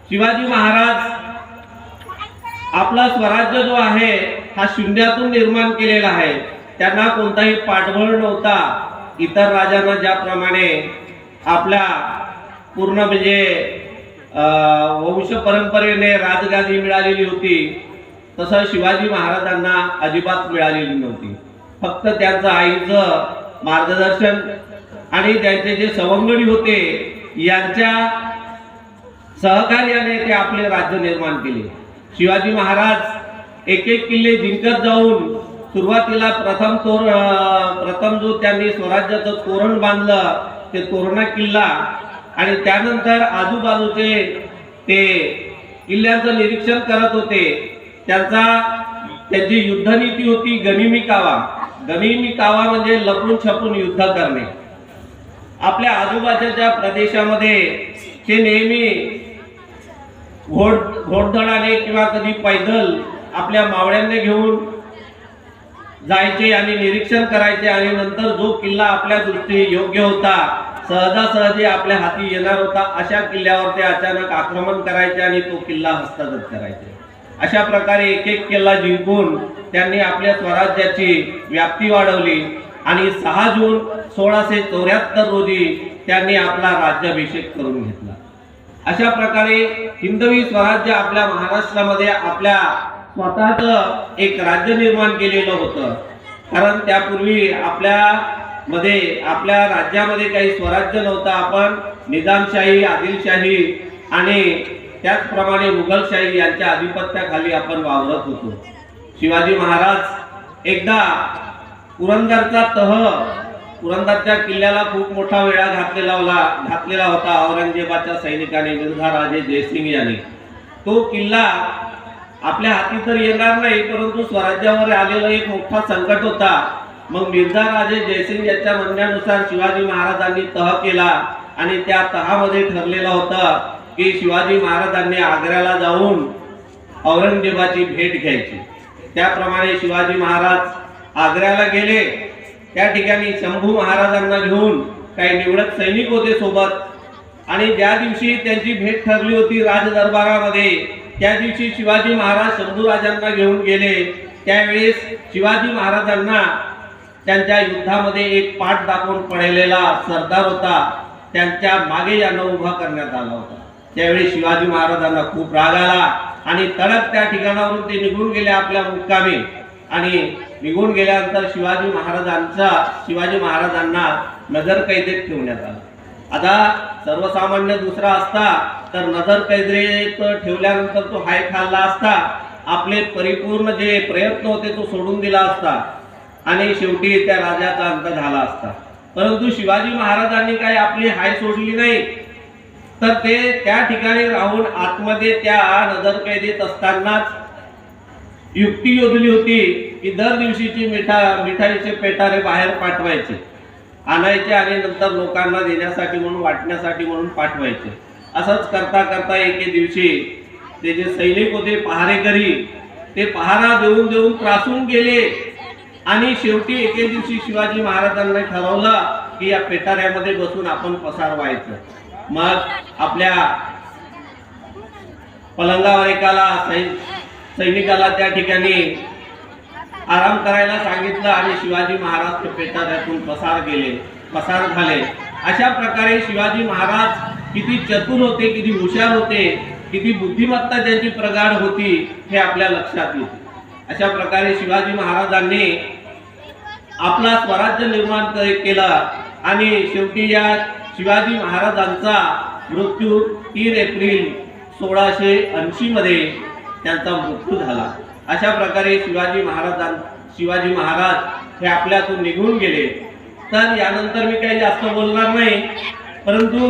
शिवाजी महाराज आपला स्वराज्य जो आहे हा शून्यातून निर्माण केलेला आहे. त्यांना कोणताही पाठबळ नव्हता. इतर राजांना ज्याप्रमाणे आपल्या पूर्ण म्हणजे वंश परंपरेने राजगादी मिळालेली होती, तसं शिवाजी महाराजांना अजिबात मिळालेली नव्हती. फक्त त्यांचं आईचं मार्गदर्शन आणि त्यांचे जे सवंगडी होते यांच्या सहकार्याने ते आपले राज्य निर्माण केले. शिवाजी महाराज एक एक किल्ले जिंकत जाऊन सुरुवातीला प्रथम जो त्यांनी स्वराज्याचं तोरण बांधलं ते तोरणा किल्ला, आणि त्यानंतर आजूबाजूचे ते किल्ल्यांचं निरीक्षण करत होते. त्यांची युद्धनीती होती गनिमी कावा. गनिमी कावा म्हणजे लपून छपून युद्ध करणे. आपल्या आजूबाजूच्या प्रदेशामध्ये ते नेहमी घोडदळाने किंवा कधी पैदल आपल्या मावळ्यांना घेऊन जायचे आणि निरीक्षण करायचे, आणि नंतर जो किल्ला आपल्या दृष्टी योग्य होता, सहजासहजी आपल्या हाती येणार होता, अशा किल्ल्यावर ते अचानक आक्रमण करायचे आणि तो किल्ला हस्तगत करायचे. अशा प्रकारे एक एक किल्ला जिंकून त्यांनी आपल्या स्वराज्याची व्याप्ती वाढवली आणि 6 जून 1674 रोजी त्यांनी आपला राज्याभिषेक करून घेतला. अशा प्रकारे हिंदवी स्वराज्य आपल्या महाराष्ट्रामध्ये आपल्या स्वतःच एक राज्य निर्माण केलेलं होतं. कारण त्यापूर्वी आपल्या राज्यामध्ये काही स्वराज्य नव्हतं. आपण निजामशाही, आदिलशाही आणि त्याचप्रमाणे मुघलशाही यांच्या आधिपत्याखाली आपण वावरत होतो. शिवाजी महाराज एकदा पुरंदरच्या किल्ल्याला खूप मोठा वेढा घातलेला होता औरंगजेबाच्या सैनिकांनी, मिर्झा राजे जयसिंग यांनी. तो किल्ला आपल्या हाती तर येणार नाही, परंतु स्वराज्यावर आलेला एक मोठा संकट होता. मग मिर्झा राजे जयसिंग यांच्या म्हणण्यानुसार शिवाजी महाराजांनी तह केला आणि त्या तहामध्ये ठरलेलं होतं की शिवाजी महाराजांनी आग्र्याला जाऊन औरंगजेबाची भेट घ्यायची. त्याप्रमाणे शिवाजी महाराज आग्र्याला गेले. त्या ठिकाणी शंभू महाराजांना घेऊन काही निवडक सैनिक होते सोबत, आणि ज्या दिवशी त्यांची भेट ठरली होती राजदरबारामध्ये, त्या दिवशी शिवाजी महाराज शंभू राजांना घेऊन गेले. त्यावेळेस शिवाजी महाराजांना त्यांच्या युद्धामध्ये एक पाठ दाखवून पडलेला सरदार होता, त्यांच्या मागे यांना उभा करण्यात आला होता. त्यावेळी शिवाजी महाराजांना खूप राग आला आणि तडक त्या ठिकाणावरून ते निघून गेले आपल्या मुक्कामी. आणि निघून गेल्यानंतर शिवाजी महाराजांना नजरकैदेत ठेवण्यात आलं. आता सर्वसामान्य दुसरा असता तर नजरकैदेत ठेवल्यानंतर तो हाय खाल्ला असता, आपले परिपूर्ण जे प्रयत्न होते तो सोडून दिला असता आणि शेवटी त्या राजाचा अंत झाला असता. परंतु शिवाजी महाराजांनी काही आपली हाय सोडली नाही, तर ते त्या ठिकाणी राहून आतमध्ये त्या नजरकैदेत असतानाच युक्ती योजली होती की दर दिवशीची मिठाईचे पेटारे बाहेर पाठवायचे, आणायचे आणि नंतर लोकांना देण्यासाठी म्हणून, वाटण्यासाठी म्हणून पाठवायचे. असंच करता करता एके दिवशी ते जे सैनिक होते पहारेकरी, ते पहारा देऊन देऊन त्रासून गेले आणि शेवटी एके दिवशी शिवाजी महाराजांनी ठरवलं की या पेटाऱ्यामध्ये बसून आपण पसार व्हायचं. मग आपल्या पलंगावर एकाला सैनिकाला त्या ठिकाणी आराम करायला सांगितलं आणि शिवाजी महाराज ते पेटाऱ्यातून पसार झाले. अशा प्रकारे शिवाजी महाराज किती चतुर होते, किती हुशार होते, किती बुद्धिमत्ता त्यांची प्रगाढ होती हे आपल्या लक्षात येते. अशा प्रकारे शिवाजी महाराजांनी आपला स्वराज्य निर्माण केला आणि शेवटी या शिवाजी महाराजांचा मृत्यू 3 एप्रिल 1680 मध्ये त्यांचा मृत्यू झाला. अशा प्रकारे शिवाजी महाराज हे आपल्यातून निघून गेले. तर यानंतर मी काही जास्त बोलणार नाही, परंतु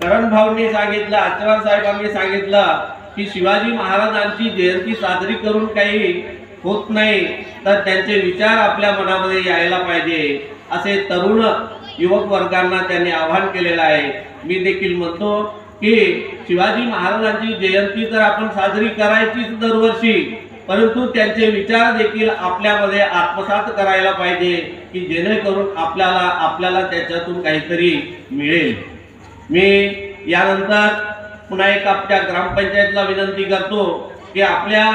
करण भाऊंनी सांगितलं, आचवार साहेबांनी सांगितलं की शिवाजी महाराजांची जयंती साजरी करून काही होत नाही, तर त्यांचे विचार आपल्या मनामध्ये यायला पाहिजे असे तरुण युवक वर्गांना त्यांनी आवाहन केलेलं आहे. मी देखील म्हणतो की शिवाजी महाराजांची जयंती तर आपण साजरी करायचीच दरवर्षी, परंतु त्यांचे विचार देखील आपल्यामध्ये आत्मसात करायला पाहिजे की जेणेकरून आपल्याला त्याच्यातून काहीतरी मिळेल. मी यानंतर पुन्हा एक आपल्या ग्रामपंचायतला विनंती करतो की आपल्या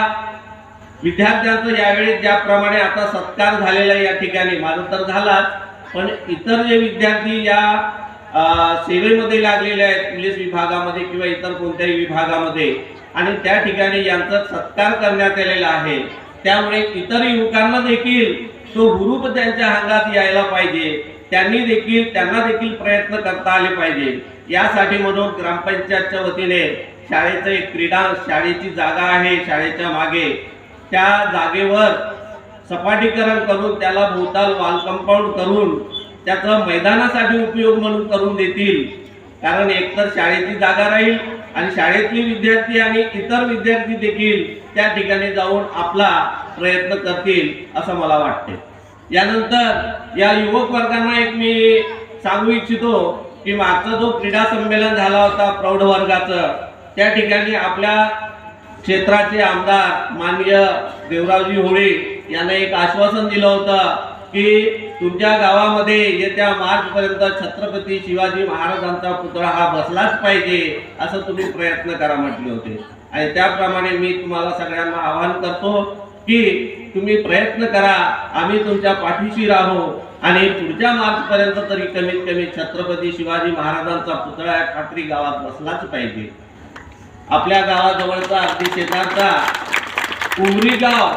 विद्यार्थ्यांचं यावेळी ज्याप्रमाणे आता सत्कार झालेला या ठिकाणी माझं तर झालाच, पण इतर जे विद्यार्थी या सेवेमध्ये लागलेले आहेत पोलीस विभागामध्ये किंवा इतर कोणत्याही विभागामध्ये, आणि त्या ठिकाणी यांचा सत्कार करण्यात आलेला आहे, त्यामुळे इतर युवकांना देखील तो हुरूप त्यांच्या अंगात यायला पाहिजे. त्यांना देखील प्रयत्न करता आले पाहिजे. यासाठी म्हणून ग्रामपंचायतच्या वतीने शाळेचं एक क्रीडा शाळेची जागा आहे शाळेच्या मागे, त्या जागेवर सपाटीकरण करून त्याला भोवताल वॉल कंपाऊंड करून त्याचा मैदानासाठी उपयोग म्हणून करून देतील. कारण एकतर शाळेची जागा राहील आणि शाळेतले विद्यार्थी आणि इतर विद्यार्थी देखील त्या ठिकाणी जाऊन आपला प्रयत्न करतील असं मला वाटते. यानंतर या युवक वर्गांना एक मी सांगू इच्छितो की मागचा जो क्रीडा संमेलन झाला होता प्रौढ वर्गाचं, त्या ठिकाणी आपल्या क्षेत्राचे आमदार माननीय देवरावजी होळे यांना एक आश्वासन दिलं होतं की तुमच्या गावामध्ये येत्या मार्च पर्यंत छत्रपती शिवाजी महाराजांचा पुतळा हा बसलाच पाहिजे असं तुम्ही प्रयत्न करा म्हटले होते. आणि त्याप्रमाणे मी तुम्हाला सगळ्यांना आवाहन करतो की तुम्ही प्रयत्न करा, आम्ही तुमच्या पाठीशी राहू आणि पुढच्या मार्च पर्यंत तरी कमीत कमी छत्रपती शिवाजी महाराजांचा पुतळा या ठाकरी गावात बसलाच पाहिजे. आपल्या गावाजवळचा अगदी शेजारचा उमरी गाव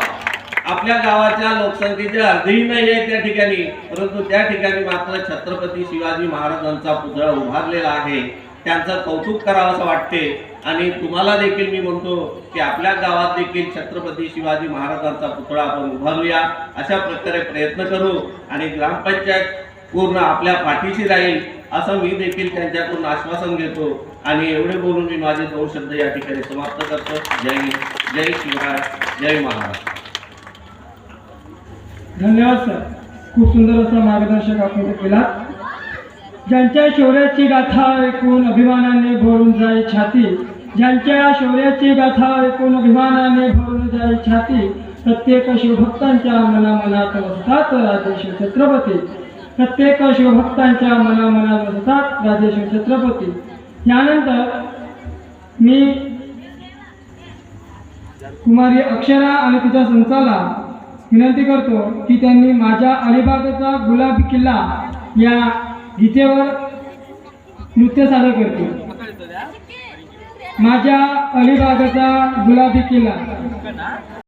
आपल्या गावाच्या लोकसंख्येच्या अर्धेही नाही आहे त्या ठिकाणी, परंतु त्या ठिकाणी मात्र छत्रपती शिवाजी महाराजांचा पुतळा उभारलेला आहे. त्यांचं कौतुक करावं असं वाटते. आणि तुम्हाला देखील मी म्हणतो की आपल्या गावात देखील छत्रपती शिवाजी महाराजांचा पुतळा आपण उभारूया, अशा प्रकारे प्रयत्न करू आणि ग्रामपंचायत पूर्ण आपल्या पाठीशी राहील असं मी देखील त्यांच्याकडून आश्वासन घेतो. आणि एवढे बोलून मी माझे 2 शब्द या ठिकाणी समाप्त करतो. जय हिंद, जय शिवराय, जय महाराष्ट्र. धन्यवाद सर, खूप सुंदर असं मार्गदर्शक आपण केला. ज्यांच्या शौर्याची गाथा ऐकून अभिमानाने भरून जाई छाती, ज्यांच्या शौर्याची गाथा ऐकून अभिमानाने भरून जाई छाती, प्रत्येक शिवभक्तांच्या मनामनात वसतात राजेश्वर छत्रपती, प्रत्येक शिवभक्तांच्या मनामनात वसतात राजेश्वर छत्रपती. यानंतर मी कुमारी अक्षरा आणि तिच्या संचाला विनंती करतो की त्यांनी माझ्या अलिबागचा गुलाबी किल्ला या गीतेवर नृत्य सादर करतील. माझ्या अलिबागचा गुलाबी किल्ला.